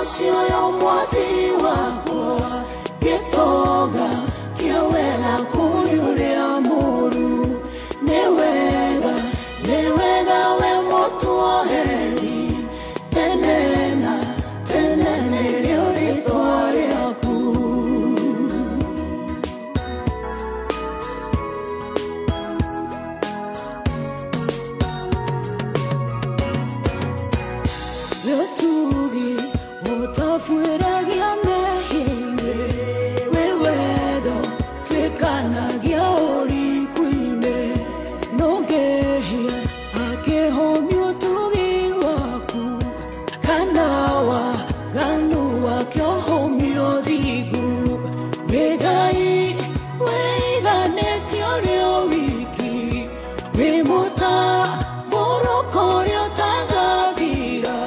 Omoshio mwathi wakwa Getoga kiawela kunyulia muru Newega we motu oheri Tenene liuri tuari aku Letugi utafuera gia mehinge Wewedo twekana gia ori kwine Nogehia ake homyo tugi waku Kanawa ganua kyo homyo rigu Wegai netiorio wiki Wemuta borokorio tagavira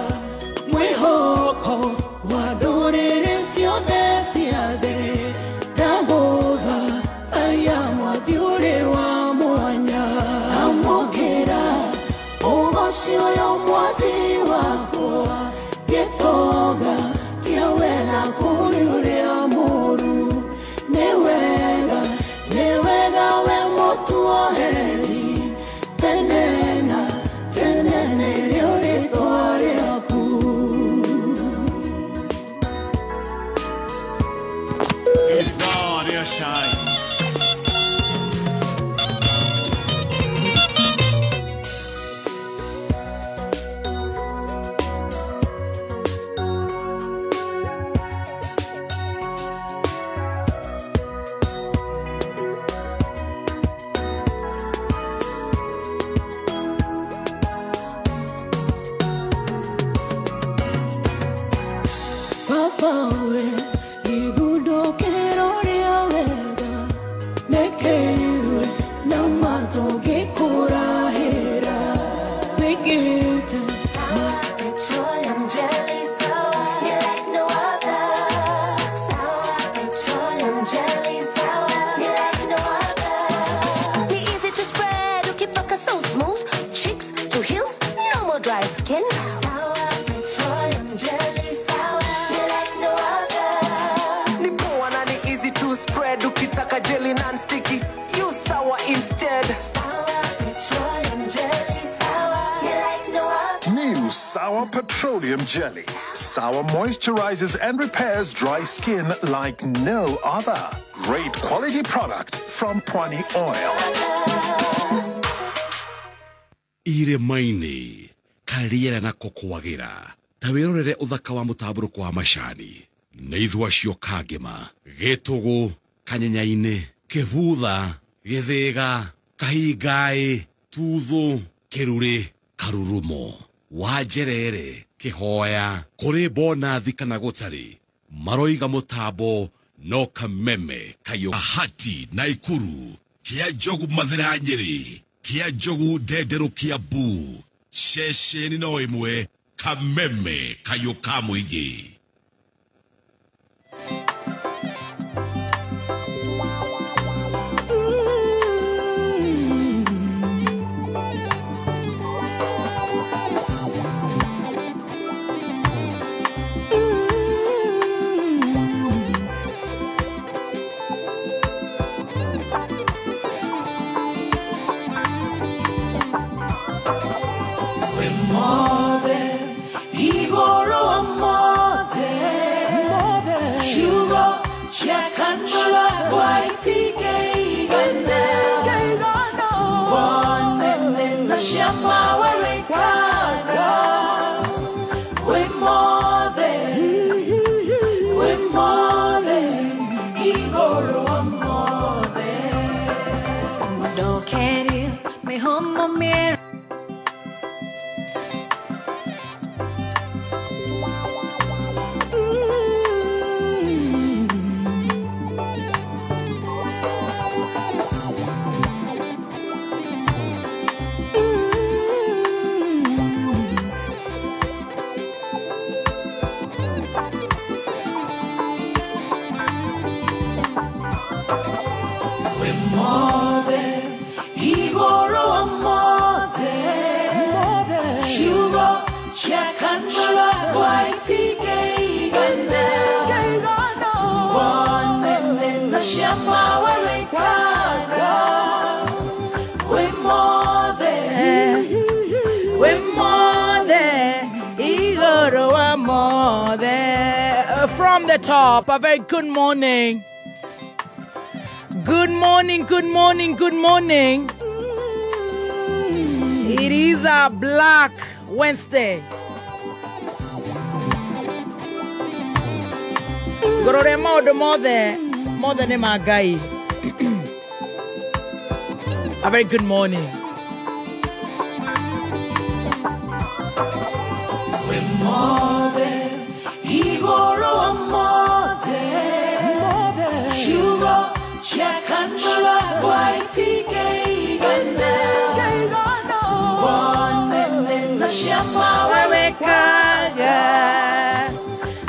Mwehoko wadorere siode siade Dagoga ayamwa biure wa mwanya Amokera Omoshio mwathi wakwa Getoga kiawela kunyulia muru Newega we motu oheri Tenene liuri tuari aku God, you're shy. Papawe igudo kero ria wega Nekeirwe namatoge kurahera Begita Sour petroleum jelly, sour, you like no other. Sour petroleum jelly, sour, you like no other. Be easy to spread, you keep back so smooth. Cheeks to heels, no more dry skin. Sour petroleum jelly, sour, you like no other. Ni poa na ni easy to spread. Ukitaka jelly non-sticky, use sour instead. Sour petroleum jelly, sour, you like no other. New Sour Petroleum Jelly. Sour moisturizes and repairs dry skin like no other. Great quality product from Pwani Oil. Ire maini kariera na kokoagira tawirorere uthaka wa mutaburuko wa mashani neithwa cio kangema gitugu kanyenyaine kibutha githega kahingai tuthu kiruri karurumo wajerere kihoya kuri bonathi kana gutari maroiga mutambo no kameme kayo ahati naikuru kia jogu mathira Nyeri kia jogu dedero kia bu shesheni no imwe kameme kayo kamuigi Igoro amore from the top. A very good morning. Good morning, good morning, good morning. It is a Black Wednesday. Gororema odo more than a guy. A very good morning. We're more than Igoro, more than Sugar, check and white gay. One and the Shama,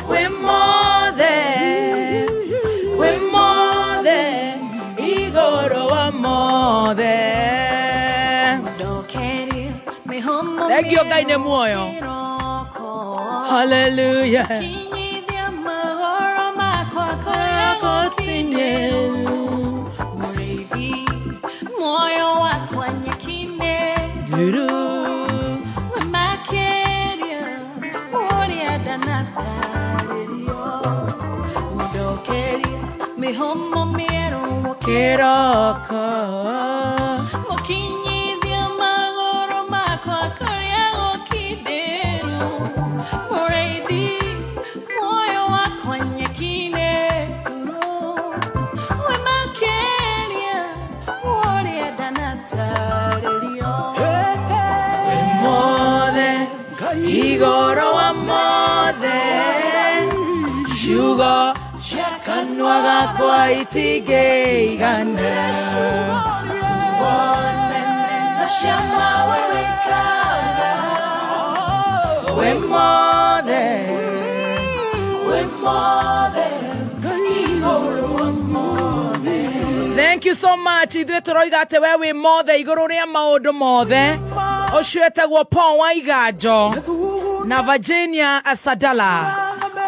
we're more than Igoro, more than. Thank you, guy Nemoyo. Hallelujah. Sugar, Chakanwaga, quite gay, and one and the Shama, we're more than. Thank you so much. Idwetoroigate wewe mothe igororia maundu mothe. Oshwetagwo Paul Waigajo na Virginia Asadala.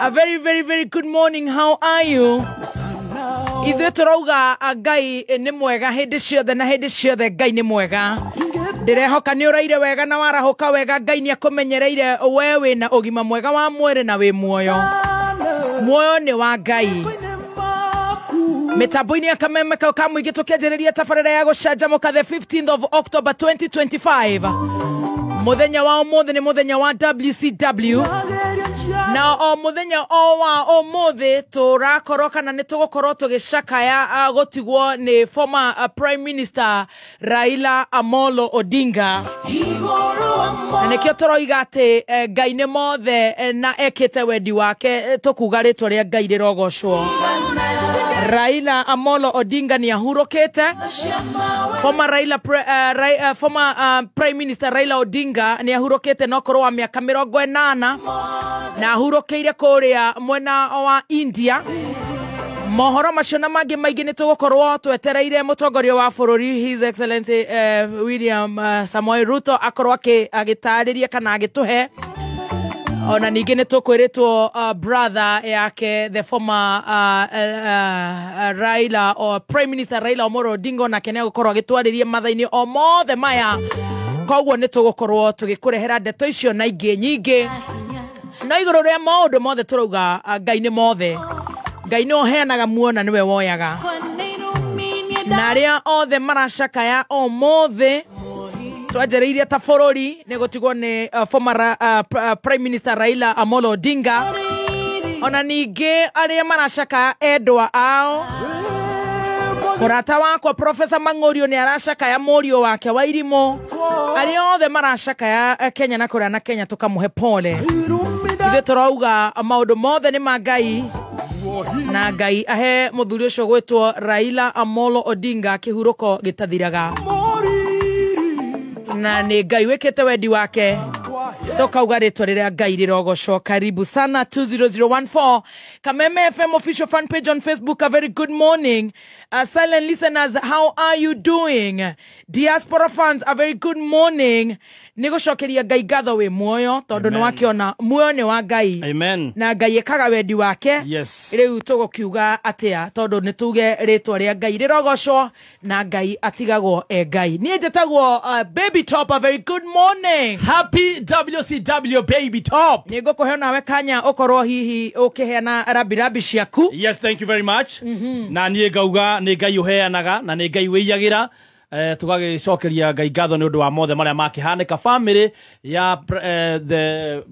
A very, very, very good morning. How are you? Idwetoroga Ngai ni mwega hindi ciothe na hindi ciothe Ngai ni mwega. Ndirehoka ni uraire wega na warahoka wega Ngai ni akumenyereire wewe na ugima mwega wa mwere na wi muoyo. Muoyo ni wa Ngai. Metaboini ya kameme kamu igitukiajereria tafarira ya gucanjamuka the 15th of October 2025. Muthenya wa umuthi ni muthenya wa WCW. Na o muthenya o muthi turakoroka na nitugukorwo tugicakaya gutigwo ni former Prime Minister Raila Amolo Odinga. Na nikio turoiga ati Ngai ni mothe na ekite wendi wake tukuga ritwa ria Ngai rirogocwo. Raila Amolo Odinga ni ahurokete. Former Prime Minister Raila Odinga ni ahurokete no korwo wa miaka 80 na ahurokeire kuria mwena wa India. Mohoro macio na mangi maingi ni tugukorwo twetereire mutongoria wa bururi His Excellency William Samoei Ruto akorwo agitariria kana agituhe. Ona ningi ni tukwiritwo brother yake the former Raila or Prime Minister Raila Amolo Odinga na kene gukorwo agitwariria mathaini o mothe maya. Koguo ni tugukorwo tugikurehera ndeto icio na ingi nyingi. No iguru ria maundu mothe turauga Ngai ni mothe. Ngai no heanaga muona niwe woyaga. Na aria othe maracakaya o mothe twajereirie ta bururi ni gutigwo ni former Prime Minister Raila Amolo Odinga. Ona ningi aria maracaka endwa ao. Murata wakwa Professor Mang'orio ni aracakaya murio wake wa irimo. Aria othe maracakaya Kenya na kuria na Kenya tukamuhe pole. Ithe turauga maundu mothe ni ma Ngai. Na Ngai ahe muthuri ucio gwitwo Raila Amolo Odinga kihuruko gitathiraga. Na ni Ngai wekete wendi wake. Tukauga ritwa riria Ngai rirogocwo. Karibu sana 20014 Kameme FM official fan page on Facebook. A very good morning. Silent listeners, how are you doing? Diaspora fans, a very good morning. Nigucokeria Ngai ngatho wi muoyo tondu ni wakiona muoyo ni wa Ngai. Amen. Na Ngai ekaga wendi wake. Yes. Riu tugukiuga atia tondu ni tuge ritwa ria Ngai rirogocwo na Ngai atigagwo Ngai. Nie njitagwo Baby Top. A very good morning. Happy WCW baby top. Nego ko hena we kanya okoro hihi okeheana rabirabi ciaku. Yes, thank you very much. Na nie gauga ni ngai uheanaga na ni ngai wiyagira. Tugagicokeria ngai ngatho ni undu wa mothe maria makihanika family ya the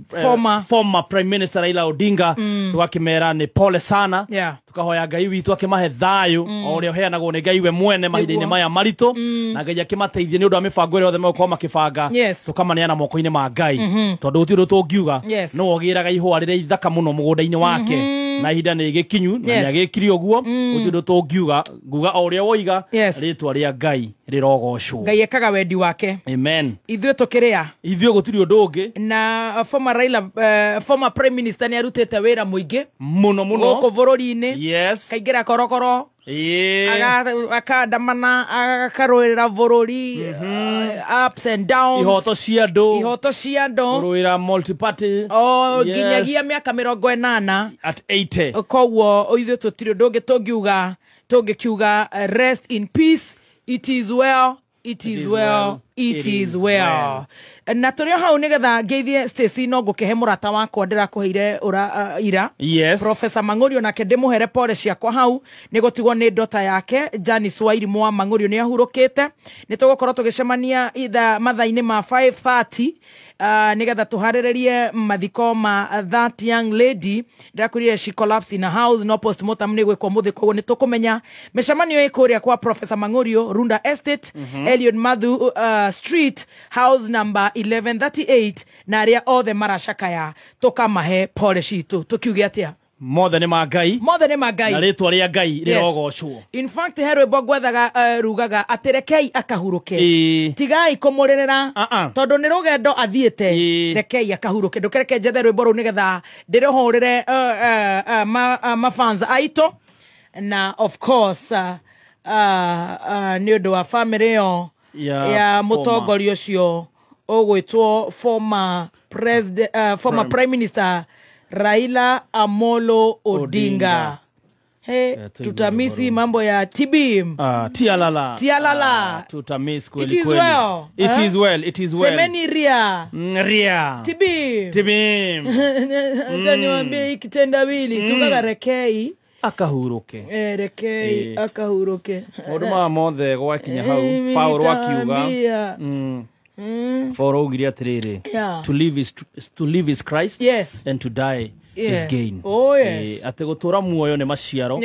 former prime minister Raila Odinga tugakimera ni pole sana. Tukahoya ngai witu akimahe thayu o uria uheanagwo ni ngai we mwene mahinda-ini maya maritu na ngai akimateithie ni undu wa mibango ire othe megukwa makibanga tukamaneana moko-ini ma ngai tondu guti undu tungiuga no ogiraga ihua riria ithaka muno mugunda-ini wake na ihinda ni gikinyu na niagikiri uguo guti undu tungiuga nguga o uria woiga ritwa ria ngai rirogocwo ngai ekaga wendi wake. Amen. Ithuĩ tukiria ithuĩ gutiri undu ungi na former prime minister ni arutite wira muingi muno guku bururi-ini kaingira korokoro akandamana akaruira bururi ups and downs ihoto cia andu kuruira multi party nginyagia miaka 80 at 80 koguo ithuĩ tutiri undu ungi tungikiuga rest in peace. It is well. It is well. It is well. Na turio hau nigetha ngeithie Stacy no ngukihe murata wakwa ndirakuheire ira Professor Mang'orio nake ndimuhere pole ciakwa hau nigutigwo ni ndota yake Janice Wairimu wa Mang'orio ni ahurukite nitugukorwo tugicemania itha mathaini ma 5:30 nigetha tuhariririe mathiko ma that young lady ndirakurire she collapsed in a house no postmortem ni gwikwo muthi koguo nitukumenya micemanio ikuria kwa Professor Mang'orio Runda Estate Eliud Madhu Street house number 1138 na aria othe maracakaya tukamahe pole citu tukiuge atia mothe ni mangai na ritwa ria ngai rirogocwo. In fact herwe bogwethaga rugaga aterekei akahuruke tigai kumurerera tondu ni rugendo athiete rekei akahuruke ndukereke njethe rwimbo ru nigetha ndiruhurire mafans aito na of course ni undu wa family yo ya mutongoria ucio ogwitwo former prime minister Raila Amolo Odinga. Tutamisi mambo ya TB. Tialala. Tutamisi kweli kweli. It is well. Semeni ria. TB. Niwaambie kitendawili tukaga rekei akahuruke rekei akahuruke oduma mothe gwakinya hau Paulo akiuga for ugiri atiriri to live is Christ and to die is gain. Ate gutura muoyo ne maciaro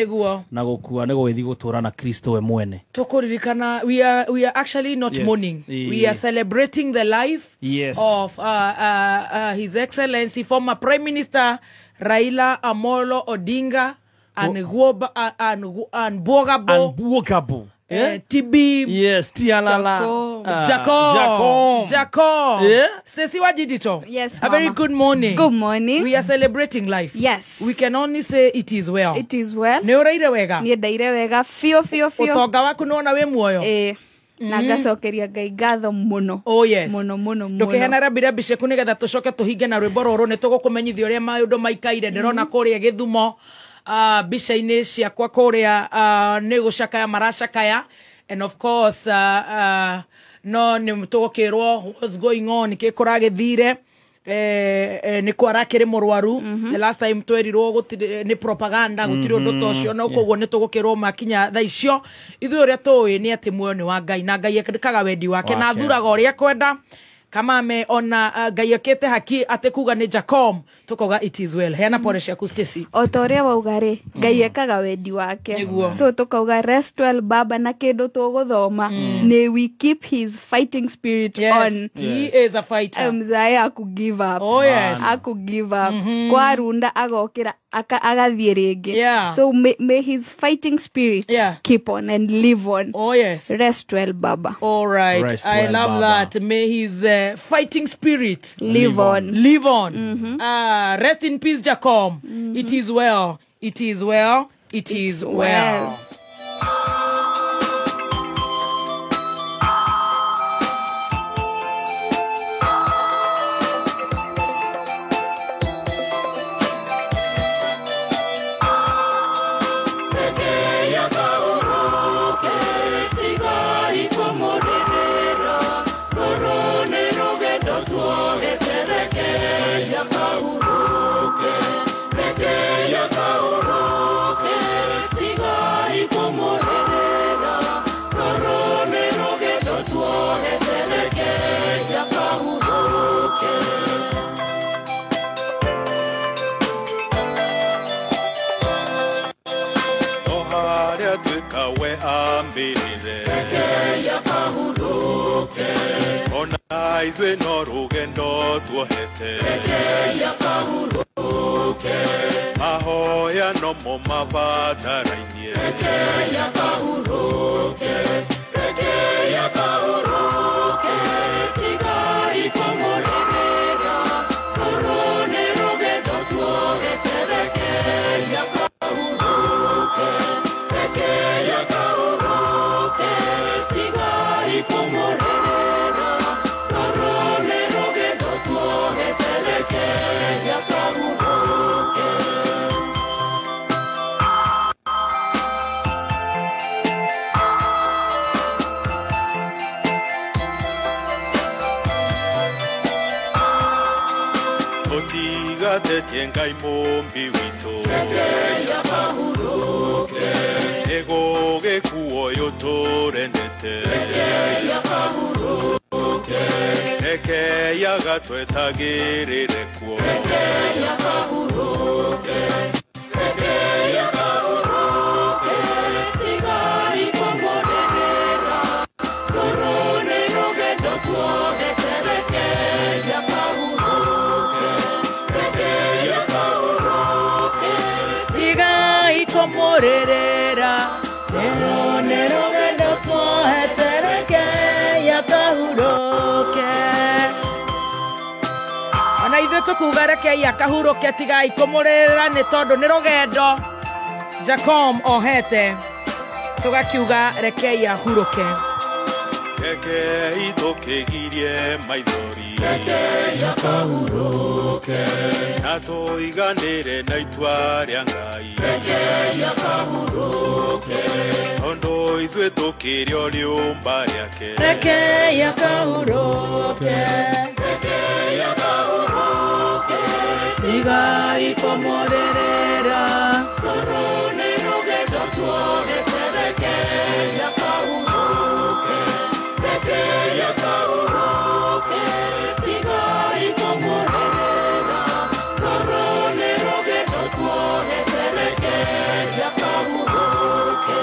na gukua ne gwithi gutura na Kristo we mwene tukuririkana we are actually not mourning we are celebrating the life of his excellency former prime minister Raila Amolo Odinga and Bogabo TB Tialala Jacob Stacy Wajidito. Yes, a very good morning. Good morning. We are celebrating life. Yes, we can only say it is well. It is well. Ne uraire wega ni ndaire wega fio utonga waku nona we muoyo na ngacokeria ngai ngatho muno muno ndukihena rabirabi ciaku nigetha tucoke tuhinge na rwimbo ruru ni tugukumenyithia uria maundu maikaire ndirona kuria Githumo bica-ini ciakwa kuria ni gucakaya maracakaya and of course no ni tugukirwo what's going on kikuragithire ni kwarakire murwaru the last time twerirwo gutire ni propaganda gutire undu tocio no koguo ni tugukirwo makinya tha icio ithu uria tui ni ati muoyo ni wa ngai na ngai ekikaga wendi wake na thuraga uria kwenda kama me ona gayokete haki atekuga ni Jacob tukoga it is well hena pole ciaku Stacy otoria waugare gayekaga wendi wake so tukoga rest well baba na kindu tuguthoma ni we keep his fighting spirit on he is a fighter mzaya aku give up aku give up kwa Runda agokira agathie ringi so may his fighting spirit keep on and live on rest well baba all right rest I love baba. That may his fighting spirit live on rest in peace Jacob it is well it is well it is well. Corone rugendo tuo hetere Ithuĩ no rũgendo tuohete mahoya no mo mabatarainie tigai kũmũrĩrĩra rũrũ nĩ rũgendo tuohete rekei akahurũke tigai kũmũrĩrĩra Tetie ngai mũmbi witũ ego gĩkuo yũtũrendete rekei agatwetagĩrĩre kuo tigai kũmũrĩrĩra rũrũ nĩ rũgendo tuohete rekei akahurũke tigai kũmũrĩrĩra rũrũ nĩ rũgendo tuohete rekei akahurũke. Ona ithuĩ tũkuga rekei akahurũke tigai kũmũrĩrĩra nĩ tondũ nĩ rũgendo Jacom ohete tũgakiuga rekei ahurũke. Rekei tũkĩgirie maithori rekei akahurũke na tũiganĩre na itua rĩa Ngai rekei akahurũke tondũ ithuĩ tũkĩrĩ o rĩũmba rĩake rekei akahurũke tigai kũmũrĩrĩra rũrũ nĩ rũgendo tuohete rekei akahurũke tigai kũmũrĩrĩra rũrũ nĩ rũgendo tuohete rekei akahurũke.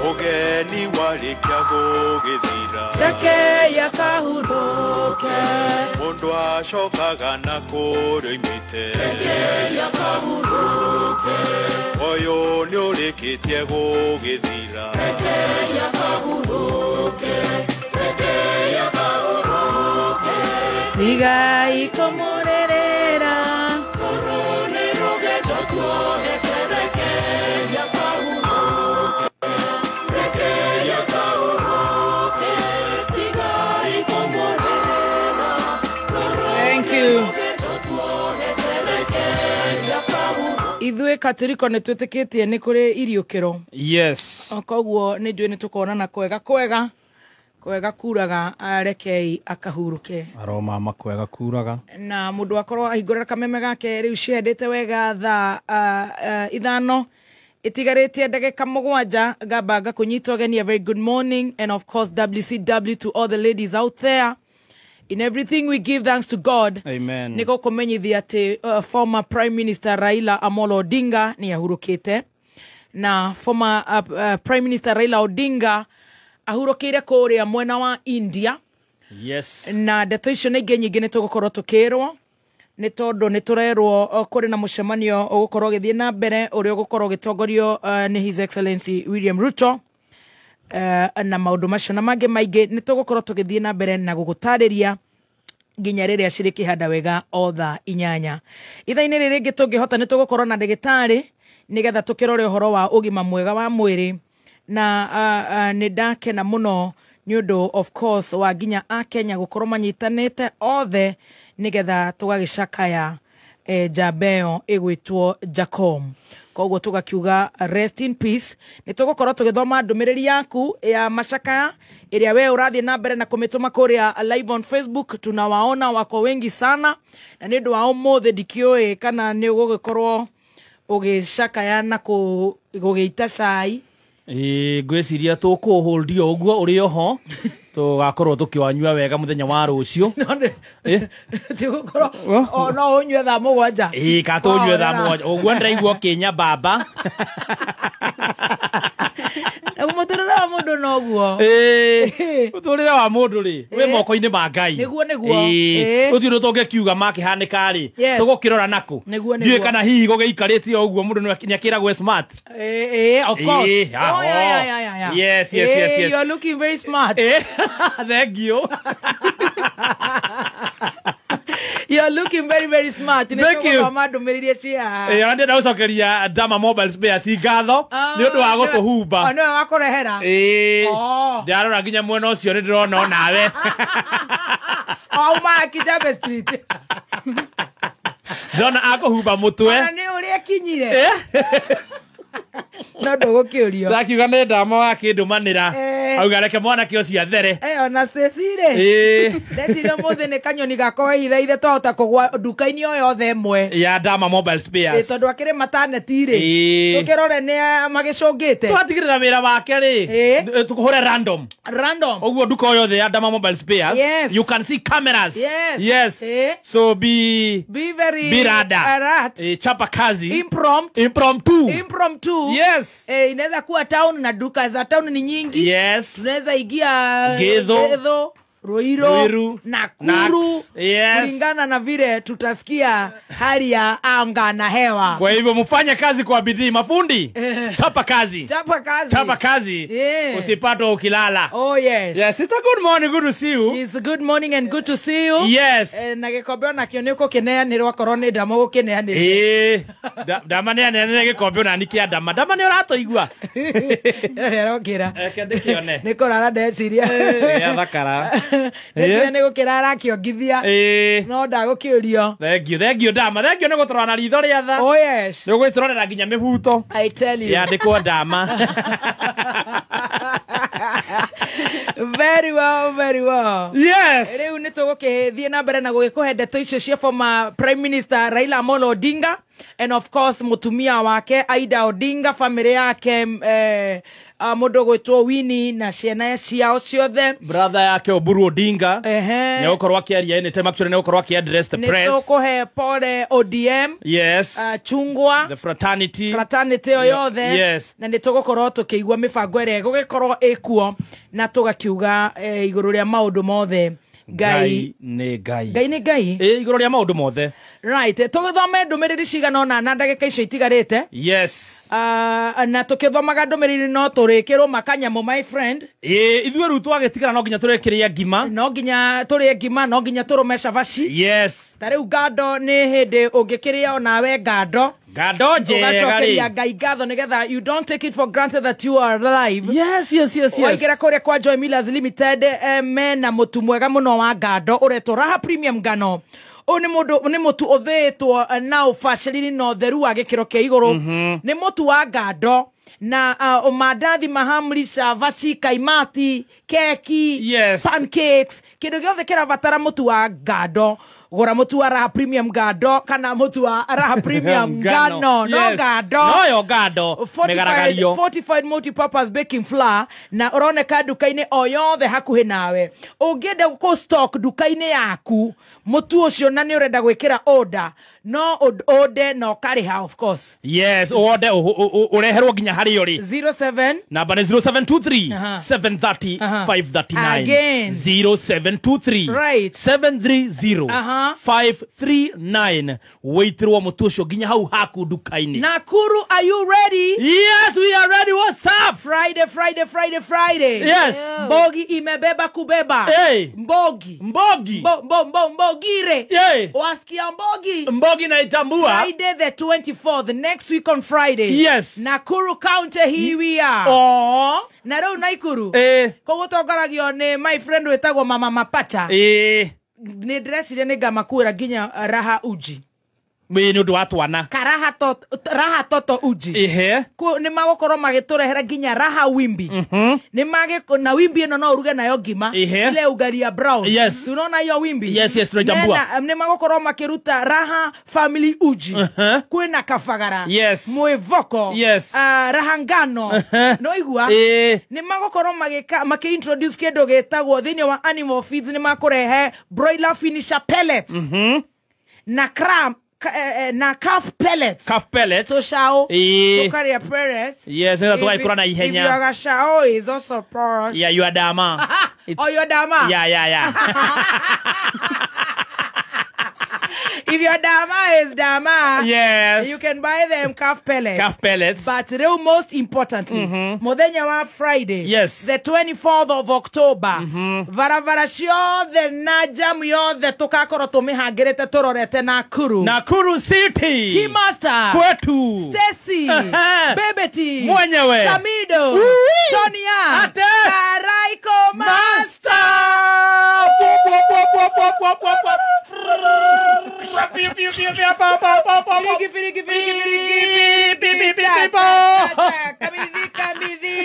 Ũgeni warĩkia gũgĩthira rekei akahurũke mũndũ acokaga na kũrĩa oimĩte rekei akahurũke ũyũ nĩ ũrĩkĩtie gũgĩthira rekei akahurũke tigai kũmũrĩrĩra rũrũ nĩ rũgendo tuohete rekei akahurũke tigai kũmũrĩrĩra. Thank you. Ithuĩ Katiriko nĩ twĩtĩkĩtie nĩ kũrĩ iriũkĩro. Yes. Koguo nĩ njũĩ nĩ tũkonana kwega kuraga rekei akahurũke. Aroma makwega kuraga. Na mũndũ akorwo ahingũrĩra kameme gake rĩu ciendete wega thaa 5 itigarĩtie ndagĩka 7 ngamba ngakũnyita ũgeni. A very good morning and of course WCW to all the ladies out there. In everything we give thanks to God. Amen. Niko kumenyithia ati former Prime Minister Raila Amolo Odinga ni ahurukite. Na former Prime Minister Raila Odinga ahurukire kuria mwena wa India. Yes. Na ndeto icio nĩ ingĩ nyingĩ nĩ tũgũkorwo tũkĩrwo nĩ tondũ nĩ tũrerwo kũrĩ na mũcemanio ũgũkorwo ũgĩthiĩ na mbere ũrĩa ũgũkorwo ũgĩtongorio nĩ His Excellency William Ruto. Na maũndũ macio na mangĩ maingĩ nĩ tũgũkorwo tũgĩthiĩ na mbere na gũgũtarĩria nginya rĩrĩa cirĩ kĩhanda wega o thaa 8. Ithaa-inĩ rĩrĩ rĩngĩ tũngĩhota nĩ tũgũkorwo na ndagĩtarĩ nĩgetha tũkĩrore ũhoro wa ũgima mwega wa mwĩrĩ. Na nĩ ndakena mũno nĩ ũndũ of course wa nginya a Kenya gũkorwo manyitanĩte othe nĩgetha tũgagĩcakaya jabeo igwitwo Jacom. Koguo tugakiuga rest in peace. Nitugukorwo tugithoma ndumiriri yaku ya macakaya iria we urathie na mbere na kumituma kuria live on Facebook. Tunawaona wako wengi sana na nindu wa umuthi ndikioi kana ni ugugikorwo ugicakaya na kugiita cai. Gweciria tukuholdio uguo uri oho tugakorwo tukiwanyua wega muthenya wa rucio. Tigukorwo no unywe thaa mugwanja. Ka tunywe thaa mugwanja uguo ndaigua kinya baba. Umuturira wa mundu no guo. Umuturira wa mundu ri we moko-ini ma Ngai. Niguo utiro toge kiuga makihanika ri tugukirora nako. Ndiye kana hihi gugiikaritie uguo mundu ni akiragwo smart. Of course. Oh yeah. Yes. You are looking very smart. Thank you. You are looking very, very smart. Thank you. Ande na ucokeria Dama Mobile Spares ngatho ni undu wa gutuhumba. No wakurehera. Ndarora nginya mwena ucio ni ndirona nawe. Ma Kijabe Street. Ndona akuhumba mutwe. Ni uri akinyire. No ndugukiurio. Ndakiuga ni ndama wa kindumanira. Auga reke mwana kio cia there. Ona Cecile. Ndecire muthi ni kanyoni gako hithaithe twahota kugwa nduka-ini yo yothe imwe ya Dama Mobile Spares. Tondu akire maternity ri. Tukirore ni magicungite. Twatigirira wira wake ri. Tukuhure random. Oguo nduka yothe ya Dama Mobile Spares. You can see cameras. Yes. So be rada. Chapa kazi. Impromptu. Yes. Inaweza kuwa town na duka za town ni nyingi. Yes. Tunaweza ingia Gedho, Ruiru, Nakuru. Yes. Kulingana na vile tutasikia hali ya anga na hewa. Kwa hivyo mfanye kazi kwa bidii mafundi. Chapa kazi. Usipatwe ukilala. Oh yes. Yes, it's a good morning, good to see you. It's a good morning and good to see you. Yes. Na gikombe na kioneko kinea ni rwakorwo ni ndamo gukinea ni. Ndama ni gikombe na nikia ndama. Ndama ni uratoigua. Rokira. Kende kione. Nikorara ndeciria. Ya thakara. Ndeciria ni gukira rakiongithia. No ndagukiurio. Thank you ndama. Thank you ni gutorana na ritho ria tha. Oh yes. Ni gwitorera nginya mihuto. I tell you. Ya ndikwo ndama. Very well. Yes. Riu nitugukithie na mbere na gugikuhe ndeto icio cia former Prime Minister Raila Amolo Odinga and of course mutumia wake Aida Odinga, family yake mundu gwitwo Winnie na ciana ciao ciothe, brother yake Oburu Odinga ni ukorwa kiaria ni time actually ni ukorwa ki address the press. Nitukuhe pole ODM. Yes. Chungwa the fraternity yothe. Yes. Na nitugukorwo tukiigua mibango ire gugikorwo ikuo na tugakiuga iguru ria maundu mothe Ngai ni Ngai. Iguru ria maundu mothe. Right. Tugithome ndumiriri cigana ona na ndagika icio itigarite. Yes. Na tukithomaga ndumiriri no turikirwo makanyamo my friend. Ithuĩ rĩu twagetigara no nginya turekiria ngima. No nginya turie ngima, no nginya turume cabaci. Yes. Ta riu ngando ni hindi ungikiria ona we ngando. Ngando njega ri. Ngai ngatho nigetha you don't take it for granted that you are alive. Yes. Waigera kuria kwa Joy Millers Limited mena mutu mwega muno wa ngando uretwo Raha Premium ngano. Ni mutu uthetwo na ufaciriri no theru wa gikiro kia iguru. Ni mutu wa ngando na mandathi, mahamri, cabaci, kaimati, keki, pancakes, kindu giothe kirabatara mutu wa ngando. Gora mutu wa Raha Premium ngando kana mutu wa Raha Premium ngano. No ngando. No yo ngando. Megaragario. Fortified multi-purpose baking flour na uroneka duka-ini o yothe hakuhi nawe. Ungienda ku stock duka-ini yaku mutu ucio na ni urenda gwikira order. No ode no kariha of course. Yes, ode ureherwo nginya hari uri. 07 namba ni 0723 730 539. Again 0723 730 539. Waitirwo mutu ucio nginya hau haku duka-ini. Nakuru, are you ready? Yes, we are ready. What's up? Friday. Yes. Mbogi imebeba kubeba. Hey. Mbogi. Mbogire. Hey. Wasikia mbogi. Mbogi na itambua. Friday the 24th, next week on Friday. Yes. Nakuru County, here we are. Oh. Na rau Naikuru. Koguo tongoragio ni my friend wetagwo Mama Mapacha. Ni dressire ni ngamakuira nginya Raha Uji. Mwini ndu watwana. Raha toto uji. Ehe. Ni magokoro magiturehera ginya raha wimbi. Ni na wimbi eno no uruge nayo ngima. Ile ugari ya brown. Yes. Tunaona hiyo wimbi. Yes, tunaitambua. Ni magokoro makiruta raha family uji. Kwina kafagara. Yes. Mwevoko. Yes. Raha ngano. No igua. Ni magokoro introduce kedo getagwo thini wa animal feeds ni makurehe broiler finisher pellets. Na calf pellets. Calf pellets. To shao. To carry a pellets. Yes, ndio tuwaikura na ihenya. If you are shao is also porous. Yeah, you are dama. Oh, you are dama. Yeah. If your dama is dama, yes, you can buy them calf pellets. Calf pellets. But most importantly, Modenya Friday, yes, the 24th of October, Varavarashio the Najam yo the Tokakoro to Mihagirete Tororete Nakuru City. T-Master. Kwetu. Stacy. Bebeti. Mwenyewe. Samido. Tonya. Karaiko Master.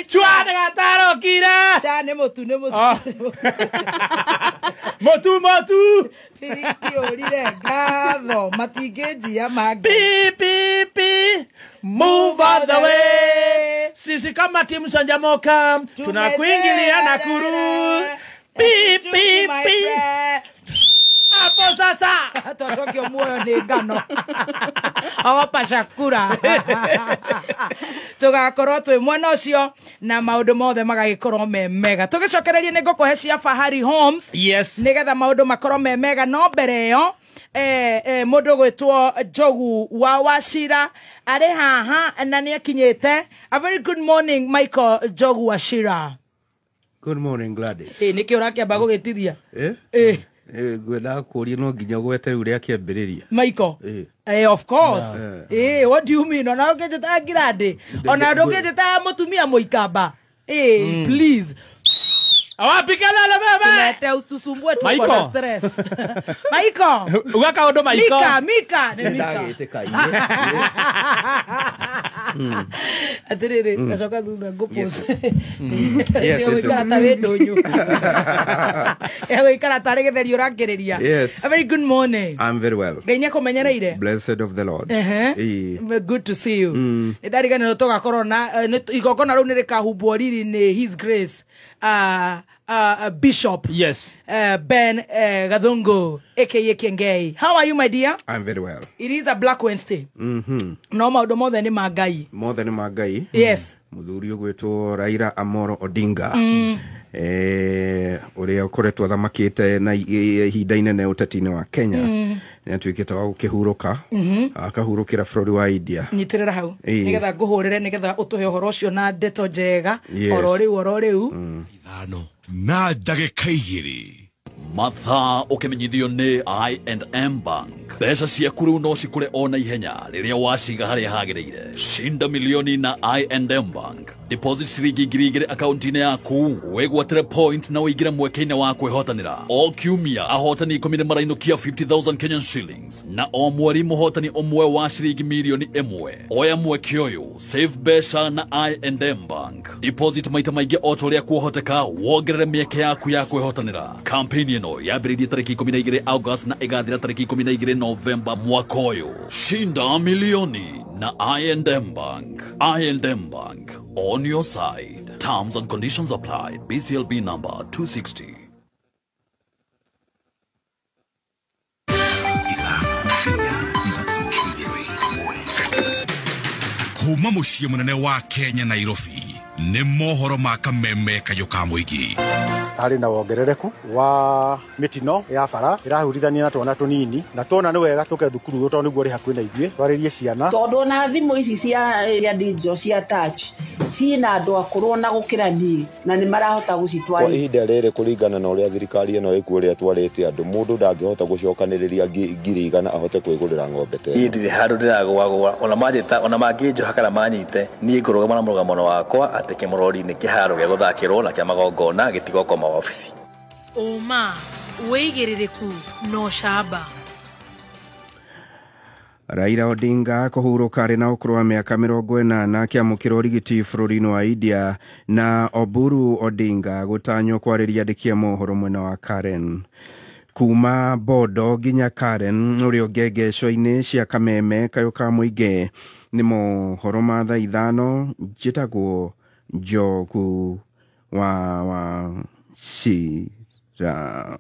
Chwane gataro kira. Chane motu. Motu. Firiki orire gado matigeji ya magi. Pi. Move out the way. Sisi kama timu Sanjamoka tunakuingilia Nakuru. Pi. Hapo sasa Tosokio moyo ni ngano awapa shakura tugakorwo twi mwena ucio na maundu mothe magagikorwo me mega tugicokererie ni ngũkũhe cia Fahari Homes. Yes, nigetha maundu makorwo me mega no mbere yo mundu gwitwo Njogu wa Wachira ari haha na ni akinyite. A very good morning Michael Njogu Wachira. Good morning Gladys. Niki urakiamba gugitithia gwenda kuria no nginya gwete uria kiambiriria Michael. Of course. What do you mean? Ona ukijeta ngirande ona ndukijeta mutumia muikamba. Please. Awapikana na baba. Tunete ususumbue tu kwa stress. Michael. Ugaka ondo Michael. Mika. Atirere kasoka duda gopos. Yes. Karata wedonyo. Ewe karata regetheri urakireria. Yes. A very good morning. I'm very well. Genya komenyereire. Blessed of the Lord. Good to see you. Ndarigana no toga corona igokona ru nirikahubwo riri ni His Grace. Bishop. Yes. Ben Gadungo, aka Kengei. How are you, my dear? I'm very well. It is a Black Wednesday. No more than Magai. More than Magai. Yes. Muthuri gwetwo Raila Amolo Odinga. Uria ukoretwo thamakite na ihinda inene uteti-ini wa Kenya. Ni atuikite wa gukihuruka. Akahurukira bũrũri wa India. Nyitirira hau. Nigetha nguhurire nigetha utuhe uhoro ucio na ndeto njega. Oro riu. Ithano na ndagĩka 2 mathaa ũkĩmenyithio nĩ I&M Bank. Mbeca ciaku rĩu no cikũre o na ihenya rĩrĩa waciga harĩa hagĩrĩire. Cinda milioni na I&M Bank. Deposit ciringi 2,000 akaunti-inĩ yaku, wĩgwatĩre point na ũingĩre mweke-inĩ wa kwĩhotanĩra. O kiumia ahotani 10 nĩ marainũkia 50,000 Kenyan shillings, na o mweri mũhotani ũmwe wa ciringi milioni 1. Oya mweke ũyũ, save mbeca na I&M Bank. Deposit maita maingĩ o ta ũrĩa kuohoteka, wongerere mĩeke yaku ya kwĩhotanĩra. Campaign ĩno yambĩrĩirie tarĩki 12 August na ĩgathira tarĩki 12 November mwaka ũyũ. Shinda milioni na I&M Bank. I&M Bank, on your side. Terms and conditions apply. BCLB number 260. kuma mũciĩ mũnene wa Kenya Nairobi nĩ mohoro ma kameme kayuka mũingĩ. Harĩ na wongerereku wa mitino ya bara irahurithania na twana tunini na tona nĩ wega tuke thukuru to nĩguo ri hakuĩ na ithuĩ twarĩrie ciana tondu na thimũ ici cia digital cia touch ciina andũ akũrũ na gũkĩrani na nĩ marahota gũcitwarithia. Kwa ihinda rĩrĩ kũringana na ũrĩa thirikari ĩno ĩkuo ũrĩa twarĩte andũ mũndũ ndangĩhota gũcokanĩrĩria ngiri igana ahote kwĩgũrĩra ng'ombe tena. Niĩ ndirĩ handũ ndĩragũagũa ona mangĩnjoha kana manyite niĩ ngũrũgama na mũrũgamo wakwa atĩ kĩmũrori-inĩ kĩharo gĩa gũthakĩrwo na kĩa magongona gĩtigokoma wabici. Uma wĩigĩrĩrĩku no camba. Raila Odinga kũhurũka arĩ na ũkũrũ wa mĩaka 80 akĩamũkĩra ũrigiti bũrũri-inĩ wa India, na Oburu Odinga gũtanywo kwarĩria andĩki a mohoro mwena wa Karen. Kuma Bodo nginya Karen ũrĩa ngengecwo-inĩ cia kameme kayũ ka mũingĩ nĩ mohoro ma thaa 5 njĩtagwo Njogu wa Shira.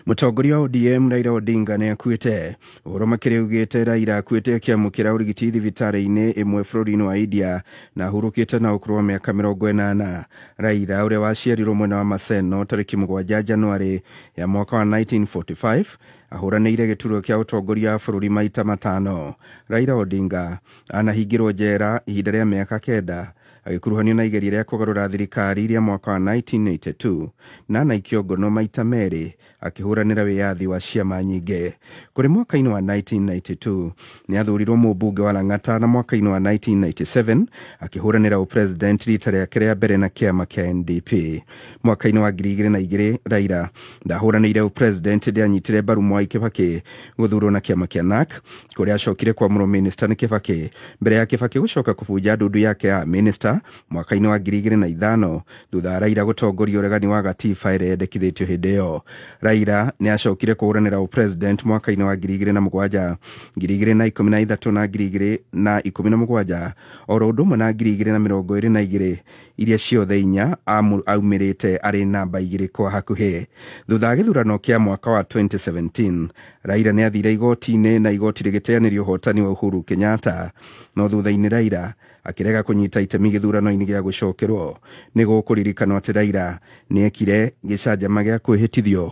Mũtongoria wa ODM Raila Odinga nĩ akuĩte. Ũhoro makĩria ugĩte Raila akuĩte akĩamũkĩra ũrigiti thibitarĩ-inĩ ĩmwe bũrũri-inĩ wa India na ahurũkĩte na ũkũrũ wa mĩaka 80. Raila ũrĩa waciarirwo mwena wa Maseno tarĩki 7 Januari ya mwaka wa 1945 ahũranĩire gĩturwa kĩa ũtongoria bũrũri maita 5. Raila Odinga anahingĩrwo njera ihinda rĩa mĩaka 9 agĩkuruhanio na igeria rĩa kũgarũra thirikari rĩa mwaka wa 1982 na anaikio ngono maita 2 akĩhũranĩra wĩyathi wa ciama nyingĩ. Kũrĩ mwaka-inĩ wa 1992 nĩ athurirwo mũmbunge wa Lang'ata, na mwaka-inĩ wa 1997 akĩhũranĩra ũpresident rita rĩake rĩa mbere na kĩama kĩa NDP. Mwaka-inĩ wa 2002 Raila ndahũranĩire ũpresident rĩrĩa anyitire mbaru Mwai Kibaki gũthurwo na kĩama kĩa NARC, kũrĩa acokire kwamũrwo minister nĩ Kibaki mbere ya Kibaki gũcoka kũbunja ndundu yake ya minister mwaka-inĩ wa 2005 thutha Raila gũtongoria ũregani wa gatiba ĩrĩa yendekithĩtio hĩndĩ ĩyo. Raila nĩ acokire kũhũranĩra ũpresident mwaka-inĩ wa 2007, 2013 na 2017, oro ũndũ ũmwe na 2022, iria ciothe 4 aumĩrĩte arĩ namba 2 kwa hakuhĩ. Thutha wa gĩthurano kĩa mwaka wa 2017, Raila nĩ athire igoti-inĩ na igoti rĩgĩteanĩria ũhotani wa Uhuru Kenyatta, no thutha-inĩ Raila akĩrega kũnyita itemi gĩthurano-inĩ gĩa gũcokerwo. Nĩ gũkũririkanwo atĩ Raila nĩ ekire gĩcanjama gĩa kwĩhĩtithio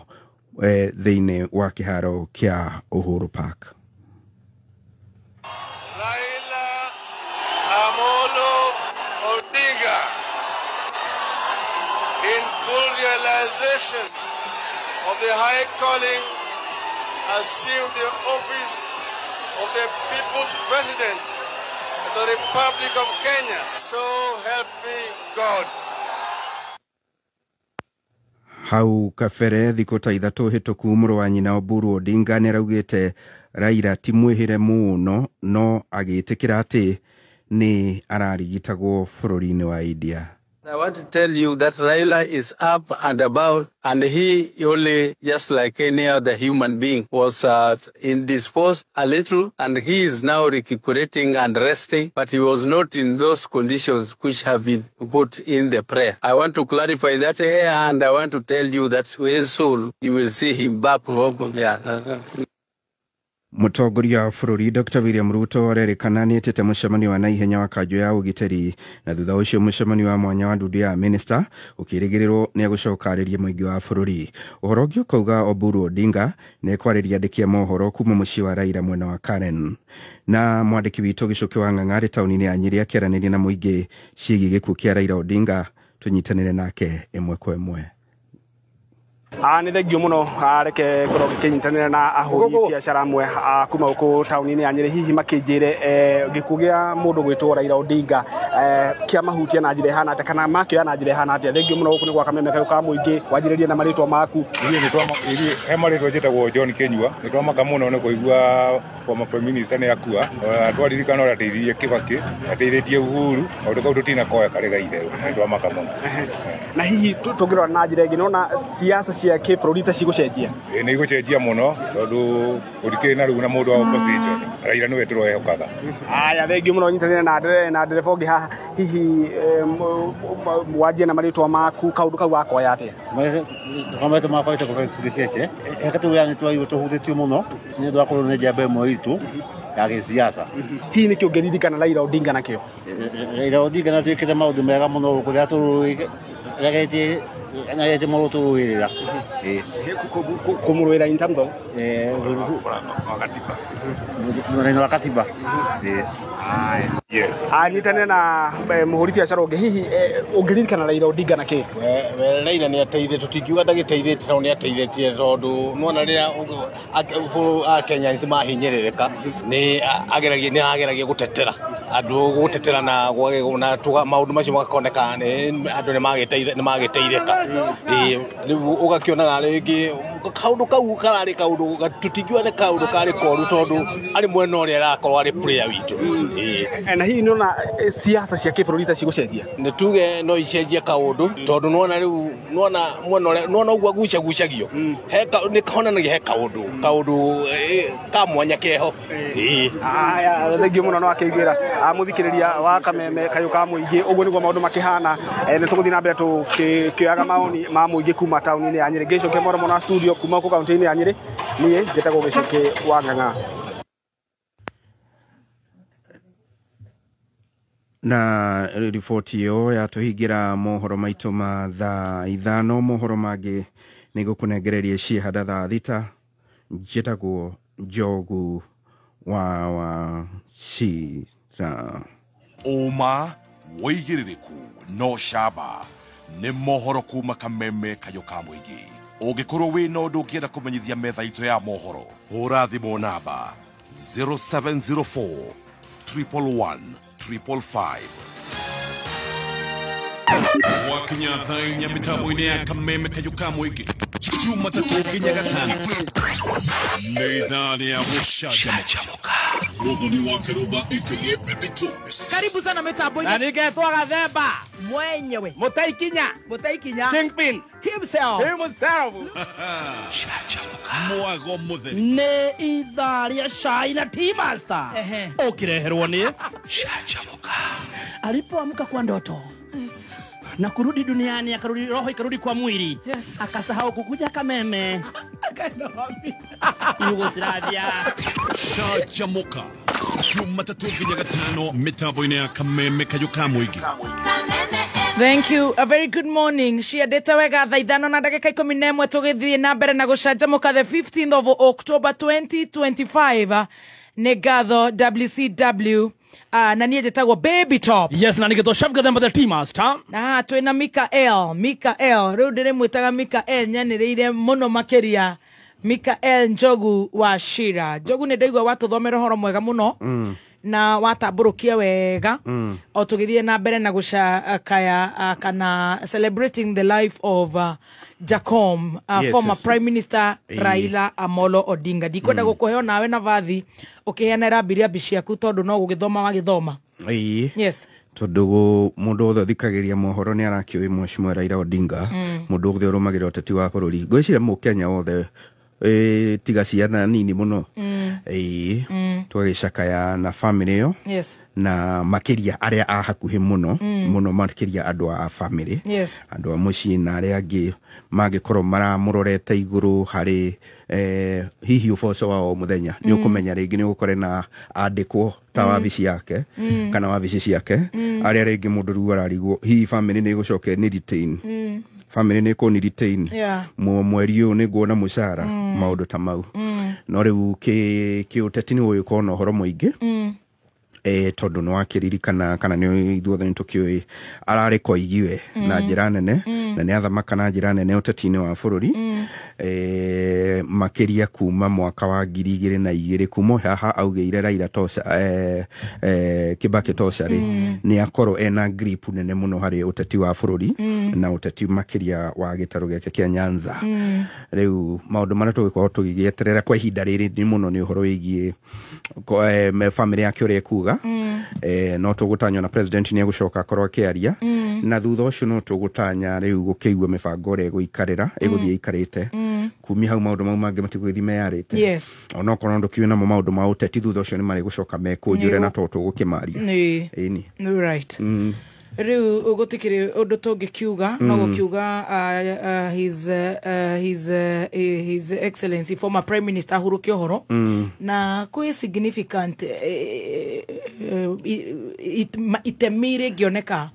thĩinĩ wa kĩharo kĩa Uhuru Park. Raila Amolo Odinga, in full realization of the high calling, assumed the office of the People's President of the Republic of Kenya. So help me God. Hau kabere thikũ ta 3 hĩtũku mũrũ wa nyina Oburu Odinga nĩ araugĩte Raila ti mwĩhĩre mũno, no agĩtĩkĩra atĩ nĩ ararigitagwo bũrũri-inĩ wa India. I want to tell you that Raila is up and about, and he only, just like any other human being, was indisposed a little, and he is now recuperating and resting, but he was not in those conditions which have been put in the prayer. I want to clarify that here, and I want to tell you that very soon you will see him back home. Mũtongoria wa bũrũri Dr. William Ruto arerĩkana nĩ etĩte mũcemanio wa naihenya wa kanjũ ya ũgitĩri, na thutha ũcio mũcemanio wa mwanya wa ndundu ya minister ũkĩrĩgĩrĩrwo nĩ agũcokarĩria mũingĩ wa bũrũri. Ũhoro ũngĩ ũkauga Oburu Odinga nĩ ekwarĩria andĩki a mohoro kuma mũciĩ wa Raila mwena wa Karen. Na mwandĩki witũ Gĩcũkĩ wa Ng'ang'arĩ taũni-inĩ ya Nyĩrĩ akĩaranĩria na mũingĩ ciĩgiĩ gĩkuũ kĩa Raila Odinga, tũnyitanĩre nake ĩmwe kwa ĩmwe. Nĩ thengio mũno reke ngorwo ngĩkĩnyitanĩra na ahũri biacara amwe kuma gũkũ taũni-inĩ ya Nyĩrĩ, hihi makĩnjĩre gĩkuũ gĩa mũndũ gwĩtwo Raila Odinga kĩamahutia na njĩra ĩhana atĩa kana makĩoya na njĩra ĩhana atĩa. Thengio mũno gũkũ nĩ gwa kameme kayũ ka mũingĩ, wanjĩrĩrie na marĩtwa maku. He marĩtwa njĩtagwo John Kĩnyua. Nĩ twamaka mũno nĩ kũigua former prime minister nĩ akua, twaririkana ũrĩa ateithirie Kibaki, ateithĩtie Uhuru, kaũndũ kau tũtinakoya karĩ gaitherũ, nĩ twamaka mũno. Na hihi tũngĩrora na njĩra ĩngĩ nĩona siasa cia kĩbũrũri ta cigũcenjia? Nĩ igũcenjia mũno tondũ gũtikĩrĩ na rĩu na mũndũ wa opposition. Raila nĩwe tũrehokaga. Aya, thengio mũno nyitanĩre na ndereba ũngĩ haha, hihi wanjie na marĩtwa maku, kaũndũ kau wakoya atĩa? Marĩtwa makwa ĩtagwo Felix Gĩcece. Reke tuge nĩ twagĩrĩirwo tũhutĩtio mũno nĩ ũndũ wa kũrũa nĩ njamba ĩmwe itũ ya gĩsiasa. Hihi nĩkĩo ũngĩririkana Raila Odinga nakĩo? Raila Odinga nĩ atwĩkĩte maũndũ mega mũno kũrĩa tũrũĩte na mũndũ tũrũĩrĩra kũmũrũĩra in terms of mũrĩno wa katiba. Nyitanĩre na mũhũri biacara ũngĩ, hihi ũngĩririkana Raila Odinga nakĩ? Raila nĩ ateithĩtie, tũtingiuga ndagĩteithĩtie tondũ nĩ ateithĩtie, tondũ nĩwona rĩrĩa Akenya mahinyĩrĩrĩka nĩ ageragia gũtetera andũ, gũtetera na maũndũ macio magakoneka andũ nĩ magĩteithĩka. Rĩu ũgakĩonaga rĩngĩ kaundu kau karari kaundu tutigwa ne kaundu kari koru tondu ari mwena uri arakorwo ari player witu na hihi nona siasa cia kibururi ta cigucenjia ne tuge no icenjia kaundu tondu nona riu nona mwena nona ugwa gucagio ni kahonanagia he kaundu ka mwanya keho aya thengio muno no akeigira muthikiriria wa Kameme kayo ka muingi uguo niguo maundu makihana ni tuguthi na mbere tukioyaga maoni ma muingi kuma tauni-ini ya Nyeri Gicoke moro na studio kuma ku kaunti-ini ya Nyeri nie njitagwo Gicoke wa Ng'ang'a. Na riboti iyo yatuhingira mohoro maitu ma thaa 5 mohoro mangi nigukunengereria ciihada thaa 6 njitagwo Njogu wa Cira. Uma woigiririku no shaba ni mohoro kuma Kameme kayo ka muingi. Ungikorwo wina undu ungienda kumenyithia metha itu ya mohoro, hura thimu namba 0704 111 555. Wakinya thainya mitambo-ini ya Kameme kayo ka muingi. Juma tatu nginya gatano. Neithani ya mushajamuka. Muhuni wa Keruba aka Baby Tones. Karibu sana mitambo-ini. Na ningetwa Gathemba mwenyewe Mutaikinya Kingpin himself. Mwago muthe ne idharia Shaina T-Master ukireherwo ni Shajamuka. Alipoamka kwa ndoto na kurudi duniani, akarudi roho ikarudi kwa mwili, akasahau kukuja Kameme, akaenda wapi? Yugoslavia. Shajamuka Jumatatu nginya gatano mitambo-ini ya Kameme kayo ka muingi. Thank you. A very good morning. Ciendete wega thaa 5 na ndagika 11 tugithie na mbere na gucanjamuka the 15th of October 2025. Nĩ ngatho WCW. Na niĩ njĩtagwo Baby Top. Yes, na nĩgetwo Chef Gathemba the T-Master. Na twĩna Mikael rĩu ndĩrĩmwĩtaga Mikael nyanĩrĩire mũno makĩria. Mikael Njogu wa Cira. Njogu nĩ ndaigua watũthomera ũhoro mwega mũno na watamburukia wega o tugithie na mbere na gucakaya kana celebrating the life of Jacom, former Prime Minister Raila Amolo Odinga. Ndikwenda gukuheo nawe na vathi ukiheanera mbiriambi ciaku tondu no gugithoma wagithoma. Yes. Tondu mundu othe thikagiria mohoro ni arakio Mheshimiwa Raila Odinga, mundu othe urumagira uteti wa bururi. Ngwiciria mu Kenya othe tiga ciana nini muno twagicakaya na family yo na makiria aria a hakuhi muno makiria andu a family andu a mucii na aria angi mangikorwo maramurorete iguru hari hihi uboco wao muthenya ni ukumenya ringi ni gukore na andikwo ta wabici yake kana wabici ciake aria ringi mundu ru ararigwo hihi family ni gucoke ni retain family ni ko ni retain mweri uyu ni nguona mucara maundu ta mau no riu ki uteti ni uyu kono horo muingi tondu no akiririkana kana ni ithuothe ni tukioi arari koigiwe na njira nene na ni athamaka na njira nene uteti-ini wa bururi makiria kuma mwaka wa 2002 kuma haha augeire Raila Tosha Kibaki Tosha ni akorwo ena grip nene muno hari uteti wa bururi na uteti makiria wa gitaru geke kia Nyanza. Riu maundu maria tugikoro tugigieterera kwa ihinda riri ni muno ni uhoro wigie family yake uri kuga no tugutanya na president ni agucoka akorwo akiaria na thutha ucio no tugutanya riu gukiigwa mibango ri guikarira iguthie ikarite kumia hau maundu mau mangi matigwithi meyarite ona kono ndo kiuna maundu ma uteti thutha ucio ni mari gucoka mekunjure na toto gukimaria ni right. Riu ugutikiri undu tungikiuga no gukiuga his excellency former prime minister Uhuru Kiohoro na kwi significant itemire gioneka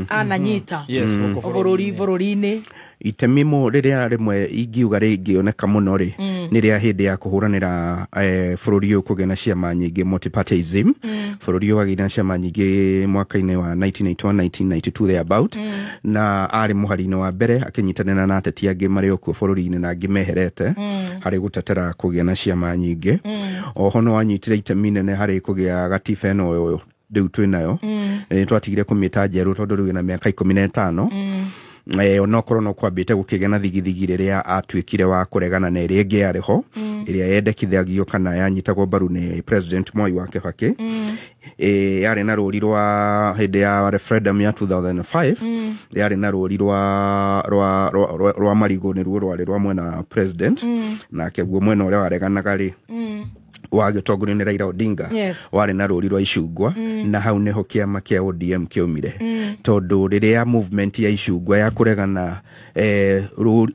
ananyita bururi-ini itemimo riria rimwe ingiuga ringioneka muno ri ni ria hindi ya kuhuranira bururi uyu kugena ciama nyingi multipartyism bururi uyu agina ciama nyingi mwaka-ini wa 1991-1992 there about na ari muhari-ini wa mbere akinyitanira na ateti angi mari okuo bururi-ini na angi meherete hari gutetera kugena ciama nyingi oho no anyitire itemi nene hari kugia gatiba eno riu twinayo twatigire kumita njeru tondu riu na miaka 15 onokorwo no kwambite gukigena thigithigi riria atuikire wa kuregana na iria ingi yariho iria yendekithagio kana yanyitagwo mbaru ni President Moi wa Kibaki yari na ruri rwa hindi ya referendum ya 2005 yari na ruri rwa marigo ni ruo rwari rwa mwena president na keguo mwena uria wareganaga ri wagitongorio ni Raila Odinga wari na ruri rwa icungwa na hau niho kiama kia ODM kiumire tondu riria movement ya icungwa ya kuregana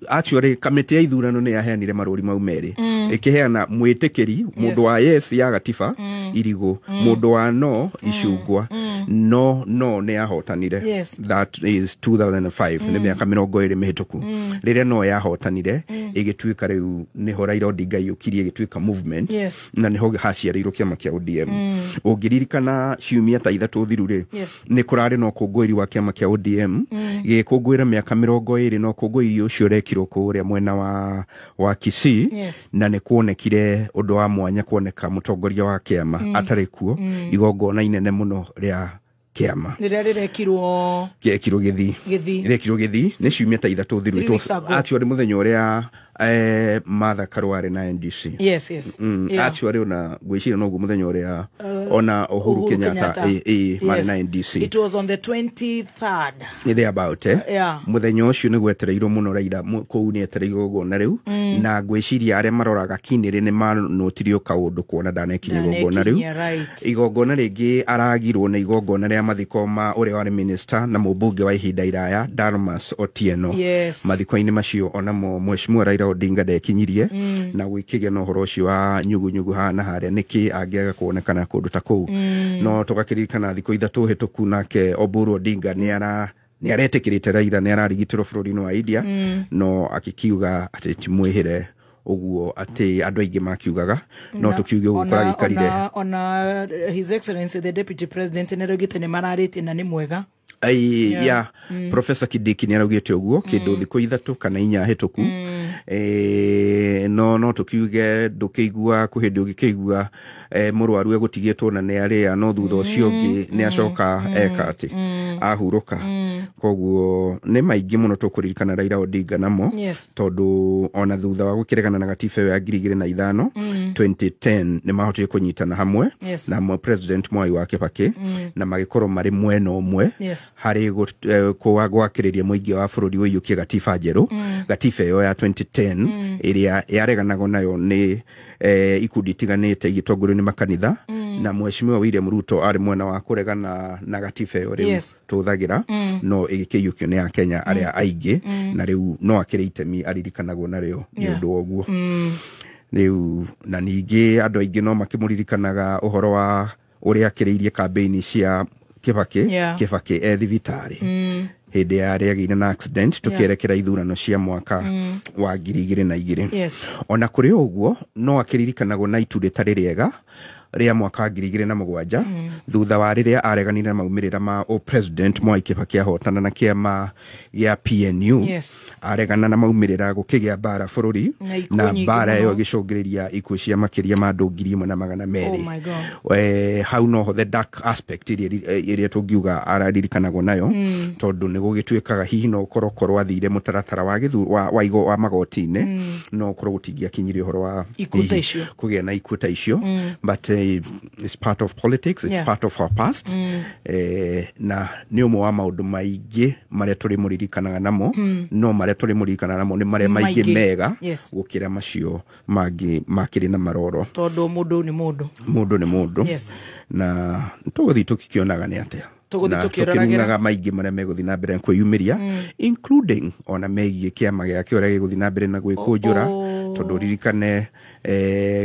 actually committee ya ithurano ni yaheanire maruri mau meri ikiheana mwitikiri mundu wa yes ya gatiba irigo mundu wa no icungwa no ni yahotanire that is 2005 ni miaka 20 mihituku riria no yahotanire igituika riu niho Raila Odinga yukirie igituika movement na niho haciarirwo kiama kia ODM ungiririkana ciumia ta ithatu thiru ri ni kurari no kungwiri wa kiama kia ODM gikungwira miaka 20 no kungwiri ucio rekirwo kuria mwena wa Kisii na ni kuonekire undu wa mwanya kuoneka mutongoria wa kiama atari kuo igongona inene muno ria kiama rekirwo githii ni ciumia ta ithatu thiru actually muthenya uria Martha Karua na NDC actually ona gwicira no muthenya uria ona Uhuru Kenyatta mari na NDC it was on the 23rd there about muthenya ucio ni gwetereirwo muno Raila kou ni etereirwo gona riu na gwiciria aria maroraga kinire ni manotirio kaundu kuona ndanekinya gona riu igongona ringi aragirwo na igongona ria mathiko ma uria wari minister na mubunge wa ihinda iraya Dalmas Otieno mathiko-ini macio ona mo Mheshimiwa Raila Odinga ndekinyirie na gwikigena uhoro ucio wa nyugu hana haria niki angiaga kuonekana kundu ta kou no tugakiririkana thiko ithatu hituku nake Oburu Odinga ni aretikirite Raila ni ararigitirwo bururi-ini wa India no akikiuga ati timwihire uguo ati andu aingi makiugaga no tukiuge gukora gikarire ona His Excellency the Deputy President nerogite ni mararite na ni mwega Professor Kidiki ni araugite uguo kindu thiko ithatu kana inya hituku no tukiuge ndukigua kuhindi ugikigua murwaru egutigitwo na ni aria no thutha ucio ngi ni acoka eka ati ahuruka koguo ni maingi muno tukuririkana Raila Odinga namo tondu ona thutha wa gukiregana na gatiba ya 2005 2010 ni mahotire kunyitana hamwe na mo President Mwai wa Kibaki na magikorwo mari mwena umwe hari gwakiriria muingi wa bururi wiyukie gatiba njeru gatiba yo ya 2010 iria yareganago nayo ni ikundi tiganite igitongorio ni makanitha na Mheshimiwa William Ruto ari mwena wa kuregana na gatiba yo riu tuthagira no igikiyukio ni Kenya aria aingi na riu no akire itemi aririkanagwo nario ni undu woguo riu na ningi andu aingi no makimuririkanaga uhoro wa uria akiriirie campaign cia Kibaki thibitari hindi ya agire na accident tukierekera ithurano cia mwaka wa 2002 ona kuri uguo no akiririkanagwo na itu ritari riega ria mwaka 2007 thutha wa riria areganire na maumirira ma President Mwai Kibaki ahotana na kiama ya PNU aregana na maumirira gukigia bara bururi na bara yo gicungiriria ikuo cia makiria ma andu 1,200 how no the dark aspect iria tungiuga araririkanagwo nayo tondu ni gugituikaga hihi no korokoro athire mutaratara wa igo wa magoti-ini no korwo gutingia kinyirio horo wa kugia na ikuta icio but it's part of politics, it's part of our past na ni umwe wa maundu maingi maria turi muririkanaga namo no maria turi muririkanaga namo ni maria maingi mega gukira macio mangi makiri na maroro tondu mundu ni mundu na tuguthi tukikionaga ni atia tukiranaga maingi maria meguthi na mbere kwiyumiria including ona megie kiama giake uria giguthi na mbere na gwikunjura tondu ririkane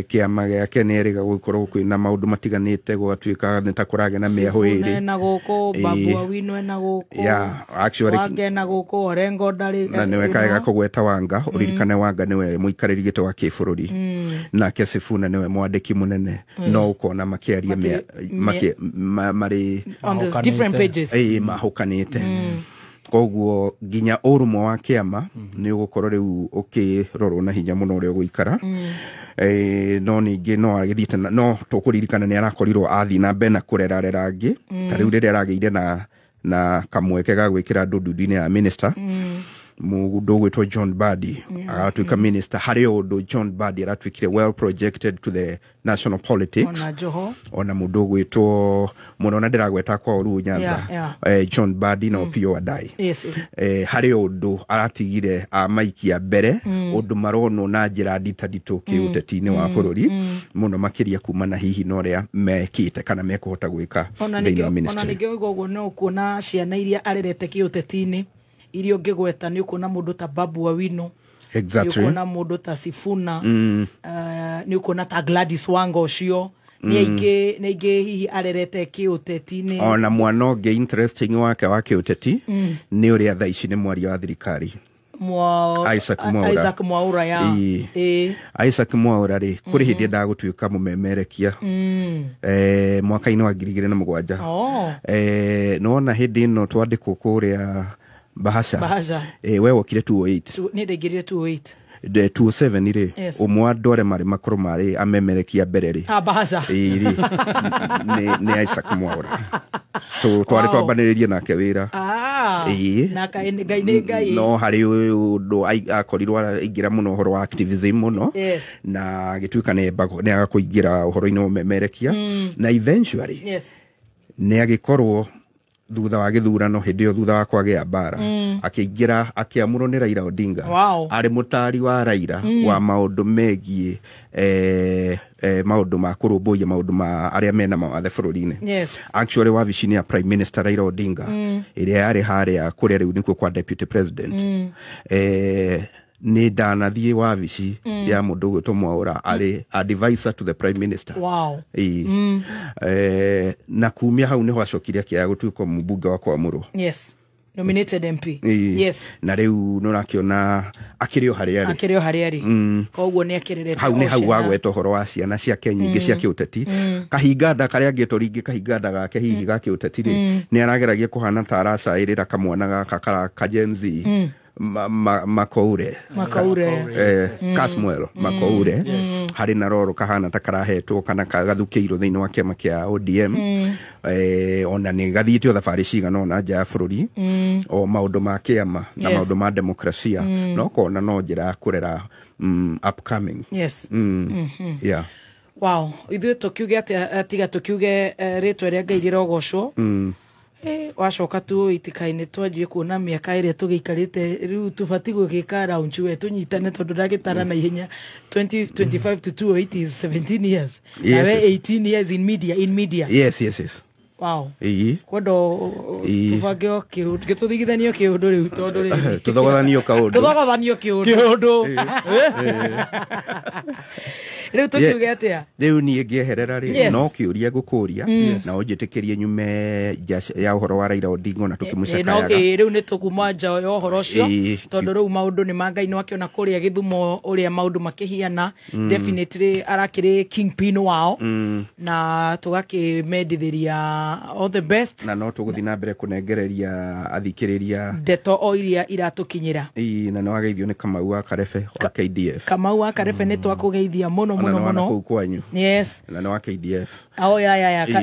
kiama giake ni riga gukorwo kwina maundu matiganite gwatuika nita kurage na miaho iri na guku Babu Owino na guku actually wage na guku Orengo ndari na niwe kaega kugweta Wanga uririkane Wanga niwe muikariri gito wa kibururi na Kesifuna niwe mwandiki munene no ukona makiaria mari on the different pages mahukanite koguo ginya urumwe wa kiama ni ugukorwo riu ukirorwo na hinya muno uria guikara no ningi no agithiite no tukuririkana ni arakorirwo athi na mbena kurera angi ta riu riria arageire na na kamweke ga gwikira ndunduni ya minister mundu gwitwo John Badi agatuika minister hari undu John Badi aratwikire well projected to the national politics ona mundu gwitwo muno na ndiragweta kwa uru Nyanza John Badi na Opiyo Wandayi hari undu aratigire amaikia mbere undu marono na njira nditaditu kiuteti-ini wa bururi muno makiria kuma na hihi noria mekite kana mekuhota gwika thĩinĩ wa ministry. Ona ninge ugo no kuona ciana iria arerete kiuteti-ini irio ngigweta ni ukona mundu ta Babu Owino, exactly, ni ukona mundu ta Sifuna, ni ukona ta Gladys Wanga ucio ni aige hihi arerete kiuteti-ini. Ona mwana ungi interesting wake wa kiuteti ni uria thaa ici ni mwaria wa thirikari Isaac Mwaura ya Isaac Mwaura ri kuri hindi ndagutuika mumemerekia mwaka-ini wa 2007 nona hindi no twandikwo kuria bahasha we wokire 208 ni ndegirire 208 de 27 ire umwa dore mari makoro mari amemerekia bereri bahasha ni Isaac Mwaura so twari twambaniririe nake wira na ngai no hari undu akorirwa ingira muno horo wa activism muno na gituika ne agakuingira uhoro-ini wa memerekia na eventually ne agikorwo thutha wa githurano hindi yo thutha wa kwagia mbara akiingira akiamurwo ni Raila Odinga ari mutari wa Raila wa maundu megie maundu ma kurumbuia maundu ma aria mena mawathe bururi-ini actually wabici-ini ya Prime Minister Raila Odinga iria yari haria kuria riu nikuo kwa Deputy President ni ndanathie wabici ya mundu gwitwo Mwaura ari advisor to the Prime Minister na kumia hau niho acokire kia gutuika mbunge wa Kwamurwo nominated MP na riu nurakiona akirio hariari koguo ni akirerete hau ni hau wagweta horo wa ciana cia nyingi cia kiuteti kahinganda karia angitoringi kahinganda gake hihi ga kiuteti ri ni arageragia kuhana tarasa irira kamwana gaka ka Gen Z Makoure Kasmuel Makoure hari na roro kahana takarahetwo kana kagathukiirwo thiini wa kiama kia ODM ona ni gathiite thabari cigana ona nja ya bururi o maundu ma kiama na maundu ma demokrasia no kona no njira kurera upcoming wow ithuĩ tukiuge atiga tukiuge ritwa ria Ngai rirogocwo wacoka tu itikaine twanjie kuona miaka iria tugiikarite riu tubati gugika round we tunyitane tondu ndagitara na ihenya 2025 to 208 is 17 years nawe 18 years in media yes wow kodo tubageo gituthigithanio kiundu riu tondu riu tuthogothanio kiundu riu tukiuge atia riu nie ngieherera ri no kiuria gukuria na unjitikirie nyume ya uhoro wa Raila Odinga na tukimucakayaga riu ni tukuma nja ya uhoro ucio tondu riu maundu ni mangai no akiona kuria Githumo uria maundu makihiana definitely arakiri kingpin wao na tugakimendithiria all the best na no tuguthi na mbere kunengereria athikiriria ndeto o iria iratukinyira na no ageithio ni Kamau wa Karebe wa KDF Kamau wa Karebe ni twakugeithia muno kwanyu na no wa KDF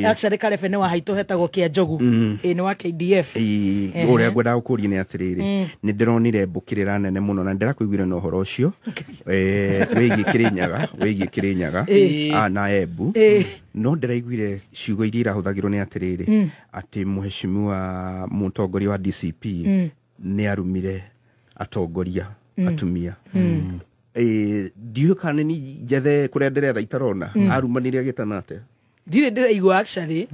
actually Karebe ni wa haitu hetagwo kia Njogu ni wa KDF uria ngwenda gukuria ni atiriri ni ndironire mbukirira nene muno na ndirakuiguire no horo ucio wigi Kirinyaga na Embu no ndiraiguire ciugo iria irahuthagirwo ni atiriri ati muheshimiwa mutongoria wa DCP ni arumire atongoria atumia ndiyo kana ni jethe kurenderea itarona arumanire agitanate ndiraigua actually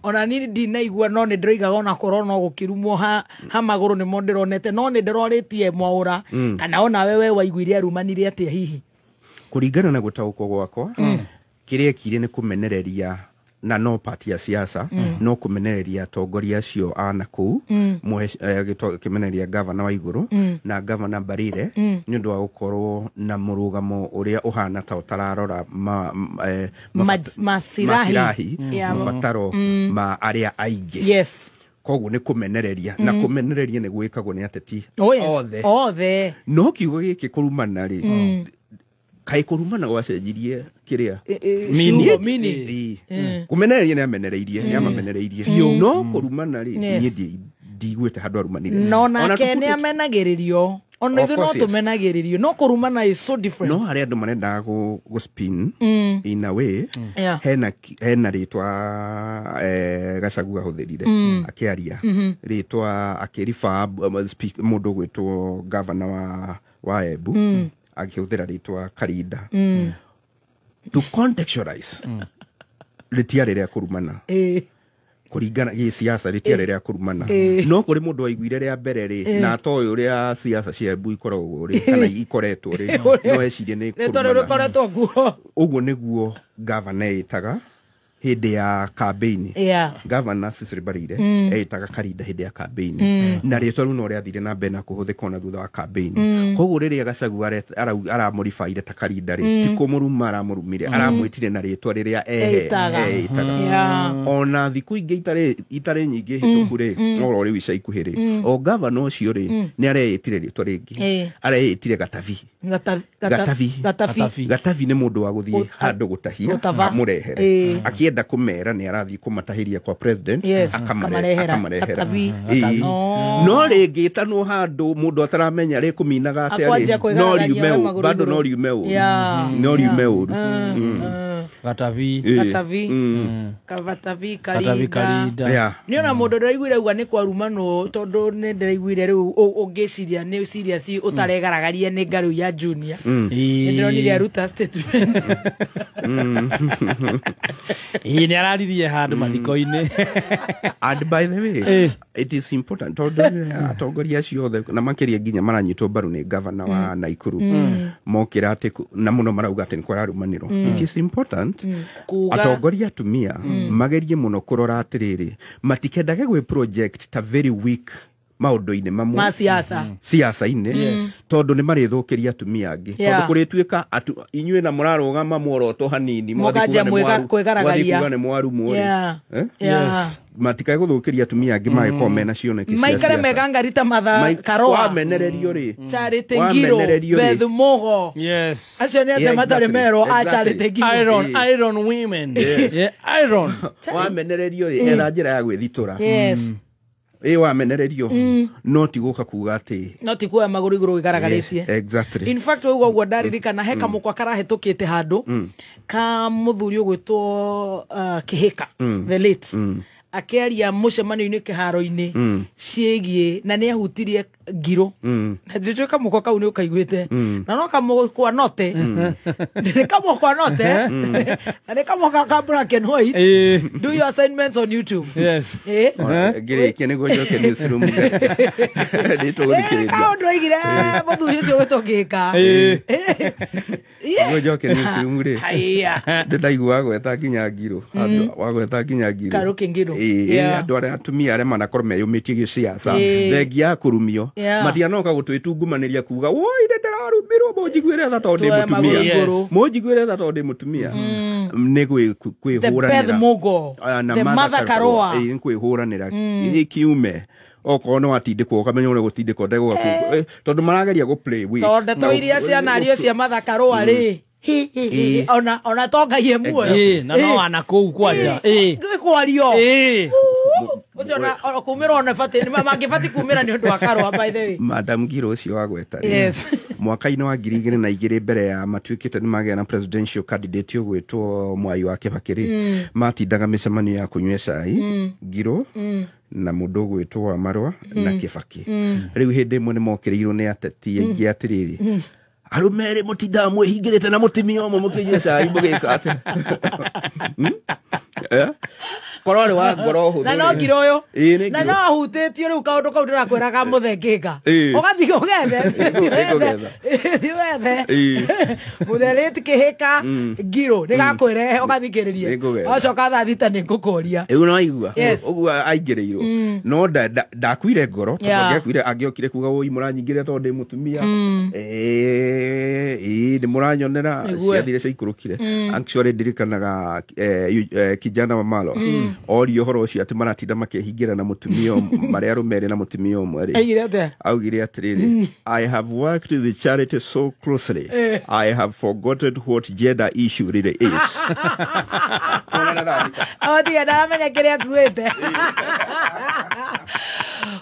ona ni ndinaigua no ni ndiraigua ona korona gukirumwo ha maguru ni mo ndironete no ni ndiroritie Mwaura kana ona wewe waiguire arumanire atia hihi kuringana na gutaukwo gwakwa kiria kire ni kumenereria na no party ya siasa no kumenereria atongoria acio ana kuu kimenereria governor wa iguru na governor Mbarire ni undu wa gukorwo na murugamo uria uhana ta utararora masirahi mabataro ma aria aingi koguo ni kumenereria na kumenereria ni gwikagwo ni ateti othe no kiugo giki kurumana ri kai kurumana gwacenjirie kiria mini kumenereria ni amenereirie ni amamenereirie no kurumana ri ni ndigwete handu arumanire no nake ni amenagiririo ono ithu no tumenagiririo no kurumana is so different no hari andu marenda go spin in a way hena ritwa Gachagua huthirire akiaria ritwa akirifa mundu gwitwo governor wa Embu akihuthira ritwa Karinda to contextualize ritiare ria kurumana kuringana gi siasa ritiare ria kurumana no kuri mundu aiguire ria mbere ri na toyo ria siasa cia Embu ikoragwo ri kana ikoretwo ri no ecirie ni kurumana uguo niguo governor itaga hindi ya campaign governor Cecily Mbarire etaga Karinda hindi ya campaign na ritwa riu no riathire na mbere na kuhuthika na thutha wa campaign koguo riria Gachagua aramodifaire ta Karinda ri ti kumuruma aramurumire aramwitire na ritwa riria etaga ona thiku ingi itare nyingi hituku ri oro riu ica ikuhi ri o governor ucio ri ni areitire ritwa ringi areitire Gatavi ni mundu wa guthie handu gutahia amurehere akienda kumera ni arathi kumatahiria kwa president akamarehera no ringi tano handu mundu ataramenya ri kuminaga atari no riumeu bado no riumeu Gatavi Karinda ni ona mundu ndiraiguire uga ni kwa rumano tondu ni ndiraiguire riu ungiciria ni serious utaregaragaria ni ngaru ya junior ni ndironire aruta statement ni araririe handu mathiko-ini and by the way it is important tondu atongoria ciothe na makiria nginya maranyitwo mbaru ni governor wa Naikuru mokira ati na muno marauga ati ni kwa rumaniro it is important atongoria atumia magerie muno kurora atiriri matikendage gwe project ta very weak maundu-ini mamwe siasa-ini tondu ni marithukiria atumia angi tondu kurituika inyue na murarugama muoroto hanini mwathikuga ni mwaru mwori matikae guthukiria atumia angi magiko mena cioneki cia maikare megangarita matha karoa wamenererio ri Charity Ngiro Bethu Mogo acio ni ate matare mero a Charity Ngiro iron women iron wamenererio ri era njira ya gwithitura wamenererio no ti guka kuga ati no ti kuoya maguru iguru igaragaritie exactly in fact ugo gwa ndaririkana he kamukwa karahetukite handu ka muthuri ugwitwo Kihika the late akiaria mucemanio-ini kiharo-ini ciegie na ni ahutirie Ngiro na jijo kamukwa kau ni ukaiguite na no kamukwa note ni kamukwa note na ni kamukwa ka black and white do your assignments on YouTube gire kene go joke newsroom ni to gukiriria ka ndo igire muthuri ucio gwitwo Kihika go joke newsroom ri nditaigua gweta kinya Ngiro andu wagweta kinya Ngiro Karuki Ngiro andu aria atumia aria manakorwo meyumitie giciaca thengia kurumio matianoka gutwitungumaniria kuga woi ndirarumbirwo munjiguire tha tondu mutumia munjiguire tha tondu mutumia ni kwihura the mother karoa ni kwihuranira kiume okorwo no atindikwo ukamenya uri gutindikwo ndego tondu marageria go play with tondu to iria ciana ario cia mother karoa ri ona tongaie muoyo na no ana kuu kwanja kwario ucio na kumira ona fati ni mangifati kumira ni undu wa Karoa by the way Madam Ngiro ucio wagweta mwaka-ini wa 2002 mbere ya matuikite ni magea na presidential candidate ugwitwo Mwai wa Kibaki matindaga micemanio ya kunywa cai Ngiro na mundu ugwitwo wa Marwa na Kibaki riu hindi imwe ni mokirirwo ni ateti aingi atiriri arumere mutinda mwihingirite na mutimia omwe mukinywa cai mugicate korore wa ngoro hu na no Ngiro uyu na no ahutitio riu kaundu kau ndirakwiraga muthengika ugathi ugethe muthereti Kihika Ngiro nigakwirehe ugathikiririe acoka tha thita nigukuria riu no aigua uguo aingiriirwo no ndakwire ngoro tondu ngiakwire angiokire kuga woi muranyingire tondu ndi mutumia ndi muranyonera ciathire ciaikurukire actually ndirikanaga kijana wa Malo ori horo cio ati maratinda makehingira na mutumio maria rumere na mutumio umwe augire atiriri I have worked with the charity so closely I have forgotten what gender issue really is. Odi adamenya kiria kuete.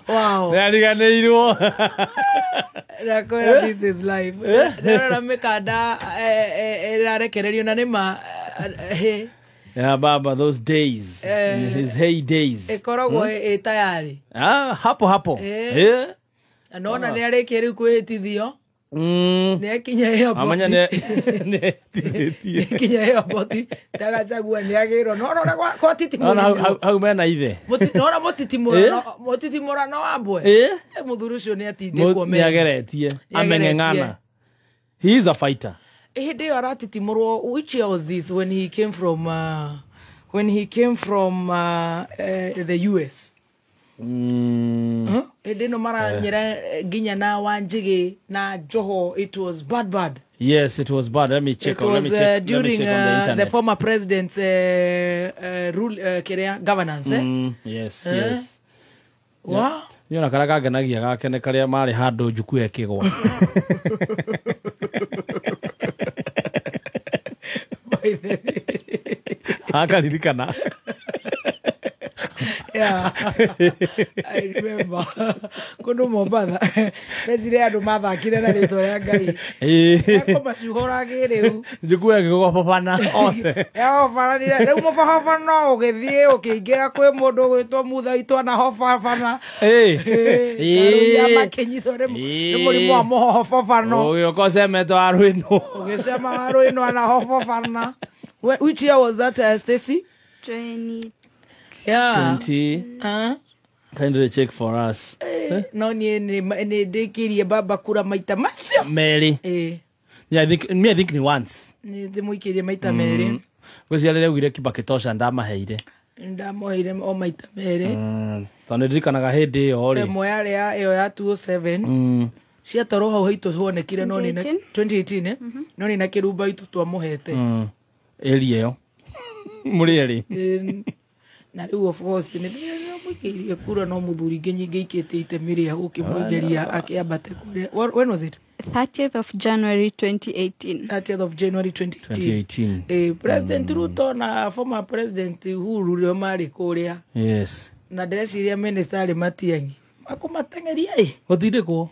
Wow. Nariganirwo. Rakora this is life. Nara mekada erarekererio na nima Yeah, Baba, those days, in his heydays. Ekorogwo tayari. Hapo. Anona ni arekeri kwetithio. Ne kinya yo. Amanya ne kinya yo boti. Tagachagua ni agiro. No kwa titimura. Hau mena ithe. No motitimura no abwe. Muthuru ucio ni atinde kwa me. Ni ageretie. Amengengana. He is a fighter. Hede aratitimurwo. Which year was this when he came from the US? Hede no mara nyera ginya na Wanjigi na Joho. It was bad. Yes, it was bad. Let me check. It was during the former president's governance. Yes. Wow. Yona karaga ganagia gakene karia mari handu njuku ekigwa. Akaririkana. Yeah. I remember. Kuno Mombasa. Nezire andu mathakire na ritwa ria Ngai. Eko macuhora gireu. Njuku ekigwa babana othe. Ya babana ni reu mubaba no ugithie ukiingira kwi mundu gwitwa Muthaitwa na hobabana. Ya makenyitho ni murimu wa hobabana. Oyo koseme to arwino. Ugisema arwino na hobabana. Which year was that, Stacy? 20. Yeah. 20. Kindly check for us. No ni dekirie baba kura maita macio. Mary. Yeah, I think ni once. Ni demuikirie maita Mary. Gosi ale ugire kibakitosha ndamaheire. Ndamoheire o maita Mary. Tandirikanaga hindi yo ri. Emo yale yo ya 207. Cia toro hau haitu honekire no ni 2018 no ni na kiruba itu twamuhete. Eri yo. Muri eri. Na riu of course ni muikirie kura no muthuri nginyingi ikite itemiria gukimuigeria akiambate kure. When was it? 30th of January 2018. 30th of January 2018. President Ruto na former President Uhuru rio mari kuria. Yes. Na ndeciria minister ari Matiang'i makumatengeria gotire ko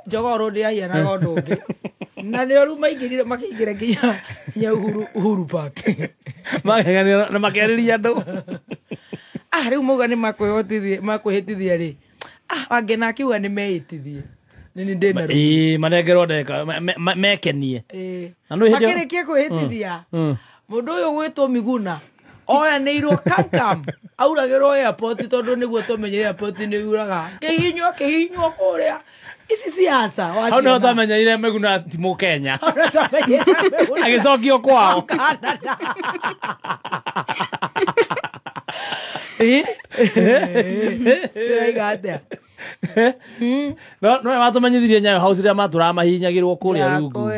jogoro ndia hiana gondu ngi na ni oru maingirire makiingira nginya Uhuru Park magegania na makeriria andu riu muga ni makwihitithia ri wangena akiuga ni meitithie ni ndina ru manengerwo ndeka mekenie na no makirikie kwihitithia mundu uyu gwitwo Miguna oya neirwo kam auragirwo airport tondu niguo tumenye airport ni yuraga kihinywo kuria isi siasa hau no twamenyeire Miguna ti mu Kenya agicokio kwao igate no matumenyithirie Nyayo House ria matura mahinyagirwo kuria rungu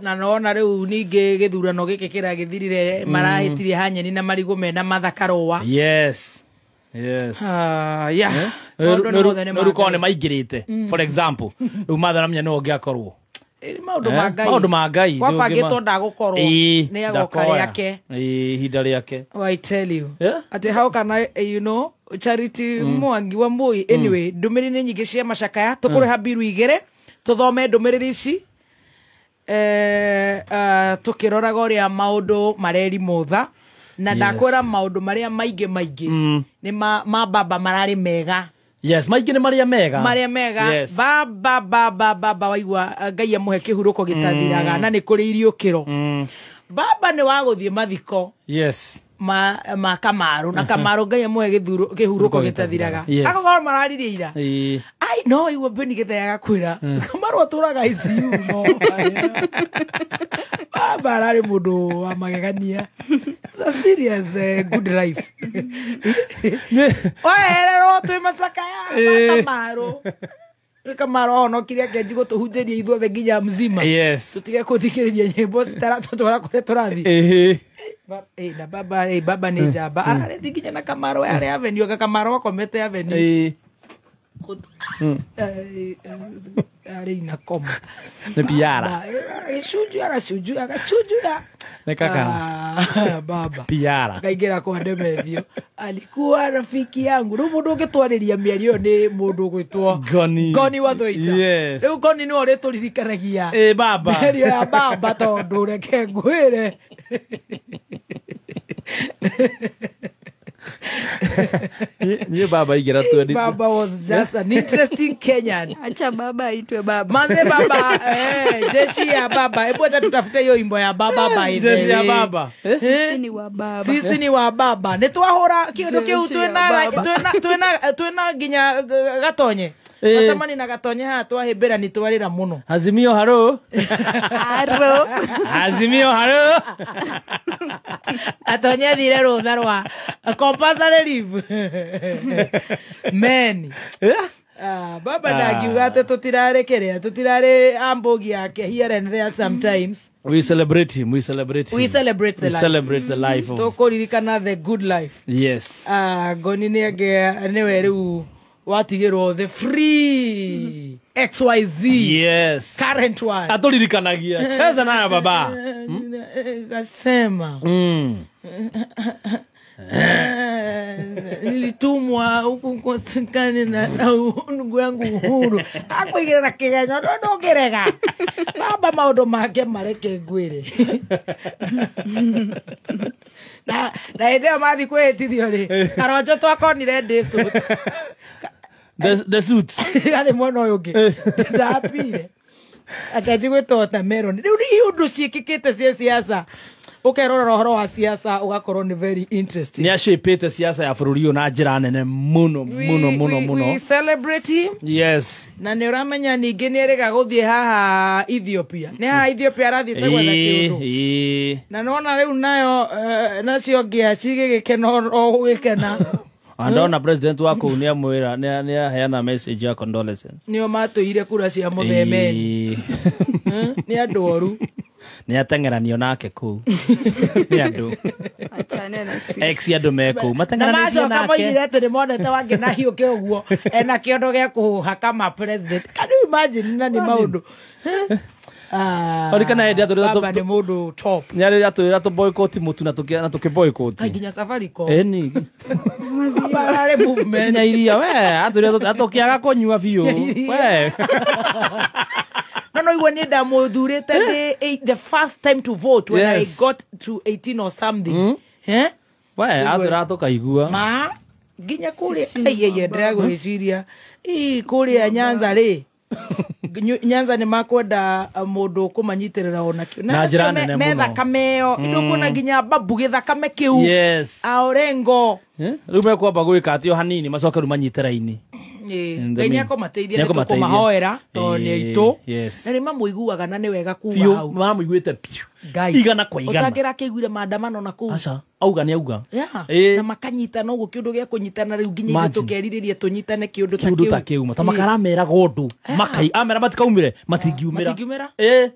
na nona riu ningi githurano giki kira githirire marahitirie hanyeni na marigo mena mathakarowa. Yes no kone maigirite for example ru matharamya no ngiakorwo maundu ma Ngai kwa fagito ndagukorwo ni agoka yake hinda riake. I tell you ati how can I Charity Mwangi wa Moi anyway ndumiriri nyingi cia macakaya tukuriha biru igire tuthome ndumiriri ici tukiroraga uria maundu mareri mutha na ndakwira maundu maria maingi ni ma baba marari mega. Yes, maingi ni maria mega yes. Baba waigua Ngai amuhe kihuruko gitathiraga na ni kuri iriukiro baba ni waguthie mathiko yes ma Kamaru na Kamaru Ngai amuhe kihuruko gitathiraga akogora mararirie ira ai no iwe beni githayaga kwira Kamaru aturaga ICU no baba arari mundu wa magegania. It's a serious good life. Oerero twi macakaya Kamaru no kiria kenjigo tuhunjeria ithuothe nginya mzima yes tutige kuthikiriria nyimbo zitaratutwara kuria turathi Na baba ni jamba ara thiginya na Kamaro ale avenue ga Kamaro komete avenue ari na koma ne piara shuju ne kaka baba piara kaigera kwa ndemethio alikuwa rafiki yangu ru mundu ngitwariria miario ni mundu gwitwo Goni wa Thoicha riu Goni ni ore turirikanagia baba miario ya baba tondu reke ngwire Nye baba igira tu baba was just an interesting Kenyan. Acha baba aitwe baba. Manze baba jeshi ya baba. Hebu acha tutafute hiyo imbo ya baba by the way. Jeshi ya baba. Sisi ni wa baba. Sisi ni wa baba. Nitwahora kindu kiu twina ginya gatonye. Asamani na gatonye ha twahibira ni twarira muno. Azimio haro. Haro. Azimio haro. Atonye dire rutha rwa compulsory leave. Men. Baba ndagiuga ati tutirare ambogi yake here and there sometimes. We celebrate him. We celebrate the life. Celebrate the life of. Tukuririkana the good life. Yes. Goni niwe riu watigirwo the free XYZ. Yes. Current one. Aturirikanagia. Cheza nayo baba. Kasema. Nilitumwa huku kwa serikali na ndugu yangu Uhuru akwigirira kigenyo ndongerega baba maundu make mareke ngwire na ndio mathi kwetithio ri karonjo twakonire ndisuit the suit gathe mwana uyu ngi ndapire atajigwetwo ta Meron riu undu ciikikite cia siasa ukerora rohoro wa siasa ugakorwo ni very interesting. Ni ashipete siasa ya bururi na njira nene muno. We celebrate him. Yes. Na ni uramenya ningi ni erega guthie haha Ethiopia. Ni haha Ethiopia arathie gwetha kiundu. Na nona riu nayo nacio ngia cigigikena o gwikena. Andona president wako ni amwira ni heana message ya condolences. Nio matuire kura cia muthemeni. Ni andoru. Ni atengeranio nake ku ni andu achane na si ex andu meku matengeranio nake moigire ati ni monete wange na hiyo ke uguo ena kiondo ge kuhaka ma president. Can you imagine nani maundu Orikana hedi baba ni mundu top nyari atu boycott mutu na tukiboycott kaginya Safaricom eni bare movement nyairia we atu kiaga kunyua biu we No, igwe ni ndamuthurite the first time to vote when I got to 18 or something. We athira tukaigua ma ginya kuria yeye drago iciria kuria Nyanza ri Nyanza ni makwenda mundu kumanyitirira ona kiu na njira nene muno metha kameo indo kuna ginya babu githakame kiu Orengo riu mekwamba gwika atio hanini macoke ru manyitira-ini Kenya ko mateithia ni tukumahoera to ni itu na ni mamuiguaga na ni wega kuwa hau mamuiguite igana kwa igana utagira kiguire maandamano na ku acha auga ni auga na makanyita no gukiundu gia kunyitana riu ginya tukerireria tunyitane kiundu ta kiuma ta makaramera gondu makai amera matikaumire matingiumira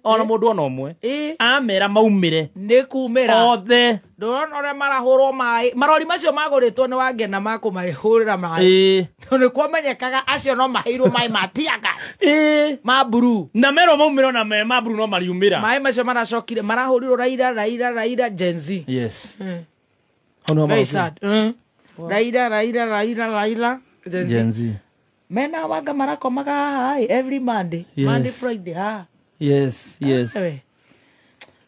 ona mundu ona umwe amera maumire ni kumira othe ndorona ore marahurwo mai marori macio maguritwo ni wangena makumahurira mai ni kwamenyekaga acio no maheirwo mai matiaga maburu na mero maumire na maburu no mariumira mai macio maracokire marahurirwo Raila Gen Z. Yes. Very sad. Raila Gen Z. Mena waga marakomaga every Monday. Monday Friday Yes.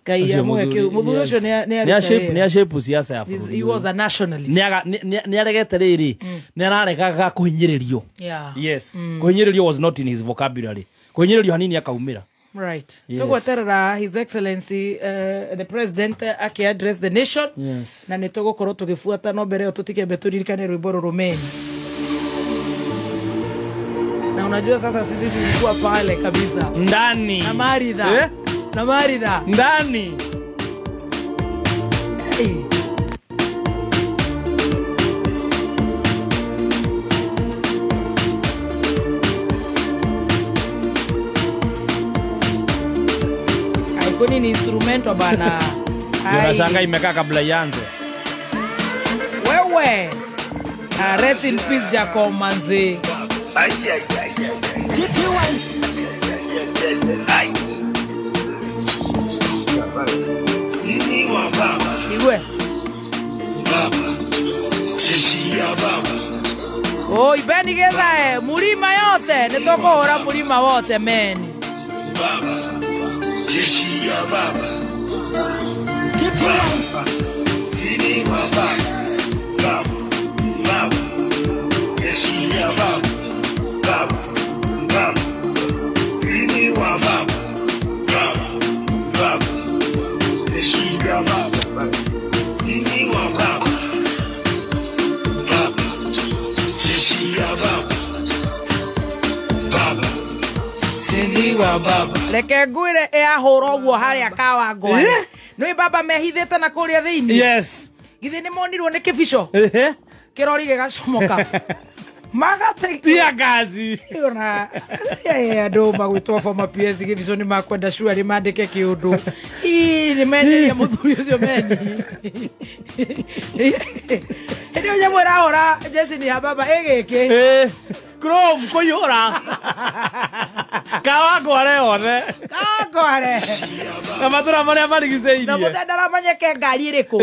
Kaya muheke muthuro cio ni shape siasa ya bururi. He was a nationalist. Ni aregete riri. Ni araregaga kuhinyiririo. Yes. Kuhinyiririo was not in his vocabulary. Kuhinyiririo hanini akaumira. Right. Tugweterera His Excellency the President address the nation. Yes. Na nitugukorwo tugifuata no mbere yo tutikembe turirikane rwimbo rumeni. Na unajua sasa sisi tulikuwa pale kabisa. Ndani. Na Maridha. Na Maridha. Ndani. Kuni ni instrumento bana Nashanga imekaa kabla ianze. Wewe. Rest in peace Jacob manze. Iwe. Oh, ibeni geza mulima yote, nitokora mulima wote meni. Jeshi ya baba. Sini wa baba. Baba. Jeshi ya baba. Baba. Sini wa baba. Baba. Jeshi ya baba. Sini wa baba. Baba. Jeshi ya baba. Baba. Sini wa baba. Leke ngwire ahoro guo haria kawa ngoe. Nui baba mehithite na kuria thiini. Yes. Githi ni monirwo ni kibisho. Kirori gigacomoka. Magate tia gazi. Ona ndo magwitwo former PS kibisho ni makwenda shua ri mandike kiundu. Ni menyeria muthuri ucio meni. Ndio nyamwe rahora Jesse ni baba egeke. Chrome kuyura. Kawa gore one. Kawa gore. Na matura maria marigiceirie. Na mutendara manyeke ngari iriku.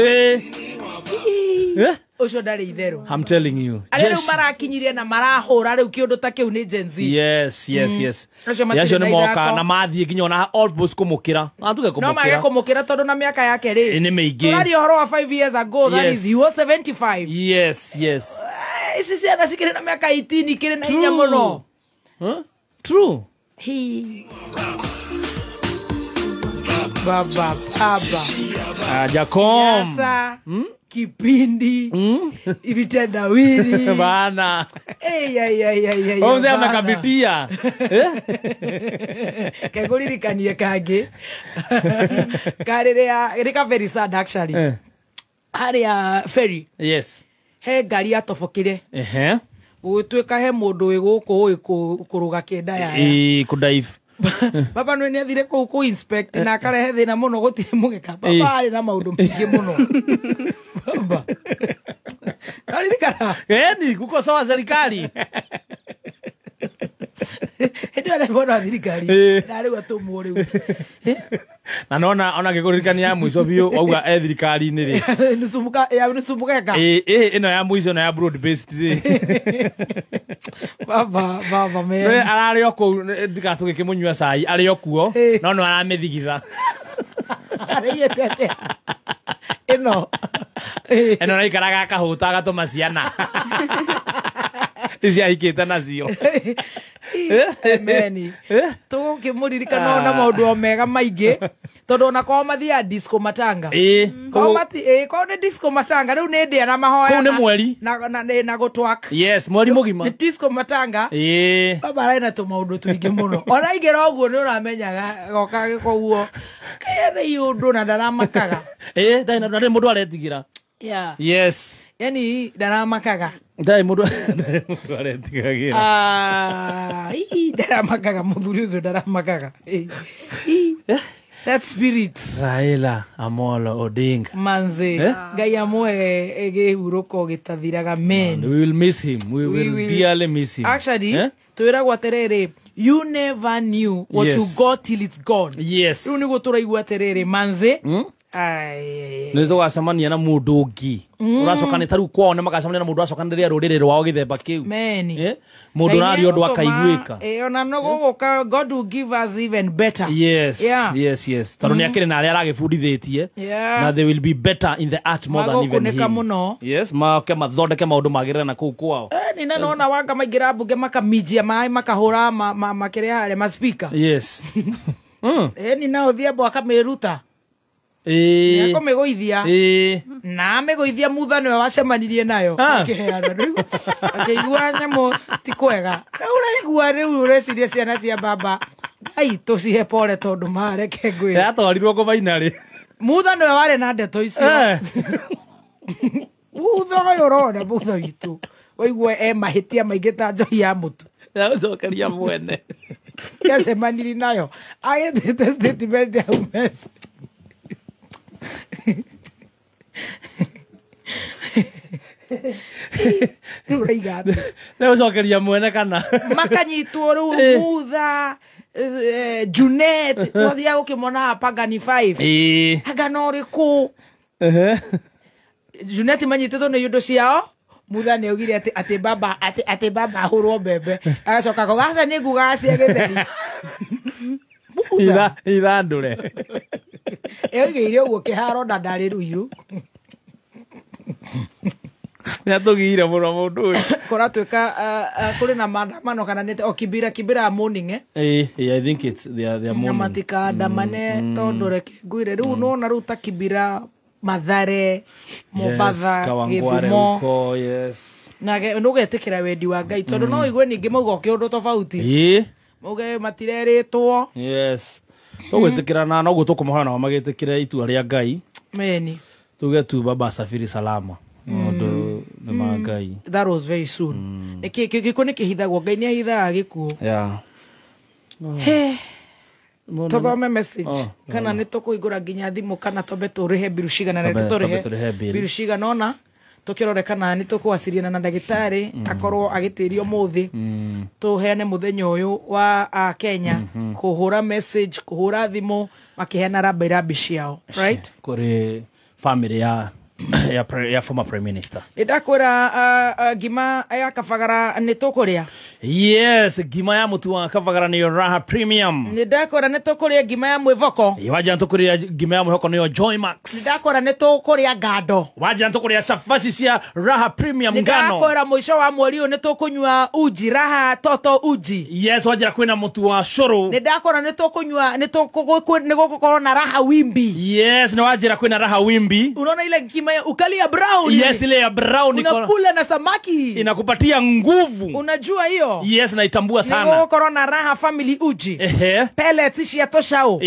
Ucio ndari itheru. I'm telling you. Ariu marakinyirie na marahura riu kiundu ta kiu ni Gen Z. Yes. Yacio ni moka na mathie nginya na almost kumukira. Atuge kumukira. No mage kumukira tondu na miaka yake ri. Ni meigi. Turari horo wa 5 years ago that is he was 75. Yes. Isi ciana cikire na miaka 18 kire na hinya muno. True. Baba. Jacob. Kipindi vitendawili bana Mzee amekabitia keguririkanie kangi kariria rika very sad actually haria ferry yes he ngari atobokire gutwika he mundu wi guku kuruga kenda ya kudaive baba no ni athire ku inspect na akarehe thina muno gutire mugika baba ari na maundu mingi muno baba alirikana ni kuko sawa serikali ndio bona thirikari na riu atumwo riu na nona ona gikuririkania mwico biu wauga thirikari ni ri nusumuka ka ino ya mwico na ya broad based ri baba me arari oku ndikatu gikimunywa cai ari okuo no no aramethigitha ari tete ino naikaraga kahuta gatuma ciana isi aikite nacio meni tukimuririkana na maundu mega maingi tondu na kwa mathia disco matanga kwa ni disco matanga riu ni ndia na mahoya ni mweri na gutwak yes mweri mugima ni disco matanga baba rai na tu maundu twingi muno ona igera uguo ni uramenyaga goka gikoguo kaya ni undu na ndaramakaga dai na mundu aretigira yes yani ndaramakaga dai mundu aretigagira ndaramakaga muthuri ucio ndaramakaga that spirit Raila Amolo Odinga manze ngai amuhe egihuruko gitathiraga men we will miss him we will dearly miss him actually twiragwo atiriri you never knew what you got till it's gone yes riu niguo turaigua atiriri manze nä tå gacemania na må ndå ngä å racokanä ta rä u kwao nä magacemania na må ndå racokanä rä a rå rä rä rwao gä themba kä u må ndå rarä å ndå akaiguä ka ona no gå God will give us even better tondå nä akä rä na arä a aragä bundithä tie na they will be better in the art more than even him maoke mathondeke maå ndå magä rä na kå u kwao nä nanona wanga maingä ra mbunge makamijia maä makahå ra makä rä harä maspika nä naå thiä mbo akamä ruta Niko megoithia na megoithia mutha niwe wacemanirie nayo akiheana riu akigua nyamo ti kwega uraigua riu ureciria ciana cia baba ngai tucihe pole tondu mareke ngwi atwarirwo kumainari mutha niwe wari na ndeto icio mutha yorona mutha witu waigua mahitia maingi ta njohi ya mutu cokeria mwene yacemanirie nayo agethete statement ya umesi Leo cokeria mwene kana makanyitwo riu mutha Junet wathia gukimona Pagani 5 Pagano riku Junet manyititwo ni yundo ciao mutha ni ugire ati baba ahurwo mbembe agacoka kogasa ni nguga cia githeri ithandure egire uguo kiharo ndari ruiru ya tugire muno mundu kora tweka kuri na maandamano kana nete o kibira morning I think it's their morning matika damane tondu reke nguire riu no na ruta kibira Mathare Mombasa Githumo yes na nugetikira wendi wa Ngai tondu no igwe ningi maugo kiundu tofauti muge matireritwo yes tugwetikira na no gutukumuhana na magitikira itua ria Ngai meni tuge tu baba safiri salama odo na Ngai that was very soon gikuo nikihithagwo Ngai ni ahithaga gikuo Tothome message kana nitukuigura nginya thimu kana tobe turihe biru cigana na tuturihe biru cigana ona tukirore kana nitukwasiriana na ndagitari akorwo agitirio muthi tuheane muthenya uyu wa Kenya kuhura message kuhura thimu makiheana rabi ciao right kuri family ya former prime minister idakwira gima ya Kabagara nitukuria yes gima ya mutu wa Kabagara ni Raha Premium nidakwira nitukuria gima ya mwivoko waja ntukuria gima ya mwivoko ni Joy Max nidakwira nitukuria ngado waja ntukuria safasi cia Raha Premium ngano nidakwira mwisho wa mweri uyu nitukunywa uji Raha Toto uji yes waja kwina mutu wa shoro nidakwira nitukunywa nigukorwo na Raha Wimbi yes ni waja kwina Raha Wimbi unaona ile ukali ya brown yes ile ya brown unakula na samaki inakupatia nguvu unajua hiyo yes naitambua sana niko corona Raha family uji pellets ya toshao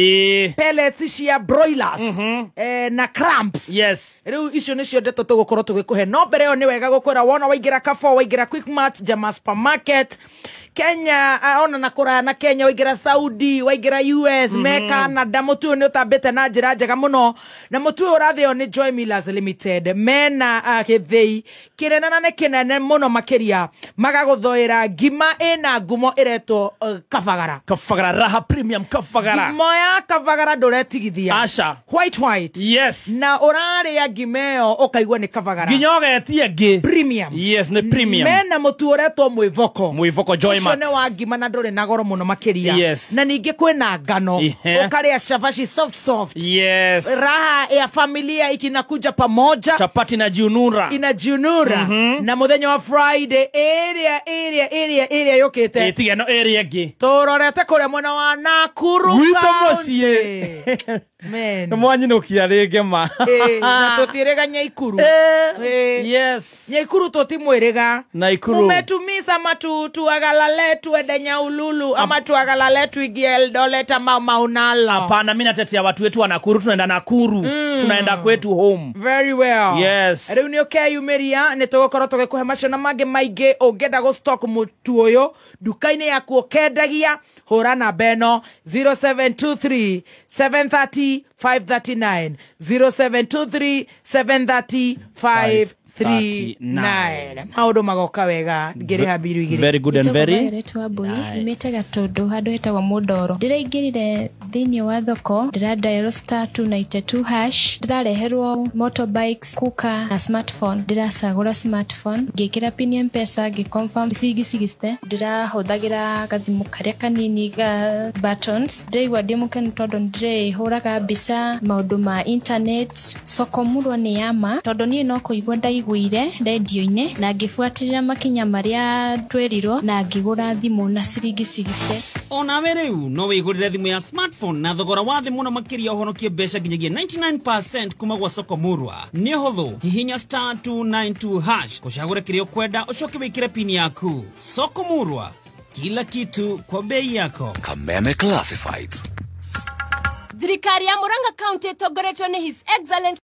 pellets ya broilers na cramps yes riu icio nicio ndeto tugukorwo tugikuhe no mbere yo ni wega gukora wona waigira Carrefour waigira Quickmart Jama supermarket Kenya ona nakora na Kenya waigira Saudi waigira US Mecca na damutu ni utabete na njira njega muno na mutu urathio ni Joy Millers Limited mena githei kirenana ne kinene muno makiria magaguthoira ngima ina ngumo iretwo Kabagara Raha Premium Kabagara moya Kabagara nduretigithia asha white yes na uraria ngimeo ukaigwa ni Kabagara nginyogetie ngi premium yes ni premium mena mutu uretwo mwivoko Joy Max ne wa ngima na ndore na goro muno makiria yes na ningi kwena ngano ukaria shafashi soft yes Raha ya familia ikinakuja pamoja chapati na jiunura na muthenya wa Friday area yokete itigeno area ngi tororete kure mwena wa Nakuru County men mwanyinukia ringi ma na tutirega Nyaikuru yes Nyaikuru tutimwiriga Naikuru umetumisa matutu agalale tuende Nyaululu ama tuagalale tuingie Eldoret ama Maunala hapana mimi natetea watu wetu wa Nakuru tunaenda Nakuru tunaenda kwetu home very well yes riu ni ukeyumiria ni tugukorwo tugikuhe macana mange maingi ungenda go stock mutu uyu dukaini yaku ukendagia hura namba eno 0723 730 539 0723 730 539 maundu magoka wega ngiriha biru igiri very good and very retwabui nimetega tondu handu hetagwo Mundoro ndiraingirire thiini wa thoko ndiradial star 292 hash ndirareherwo motorbikes kuka na smartphone ndiracagura smartphone ngikira pin ya mpesa ngiconfirm sigiste ndirahuthagira gathimu karia kanini ga buttons ndiraigua ndimukenu tondu ndirihuraga mbica maundu ma internet soko murwa ni yama tondu nie no kuigua ndaiguire radio-ine na ngifuatirira makinya maria twerirwo na ngigura thimu na ciringi 60 onawe riu no wigurire thimu ya smartphone na thogora wa thi muno makiria uhonokie mbeca nginyagia 99% kuma gwa soko murwa ni huthu hihinya star 292 hash ucagure kiria ukwenda ucoke wikire pin yaku soko murwa kila kitu kwa bei yako Kameme Classifieds Thirikari ya Murang'a County tongoretwo ni His Excellency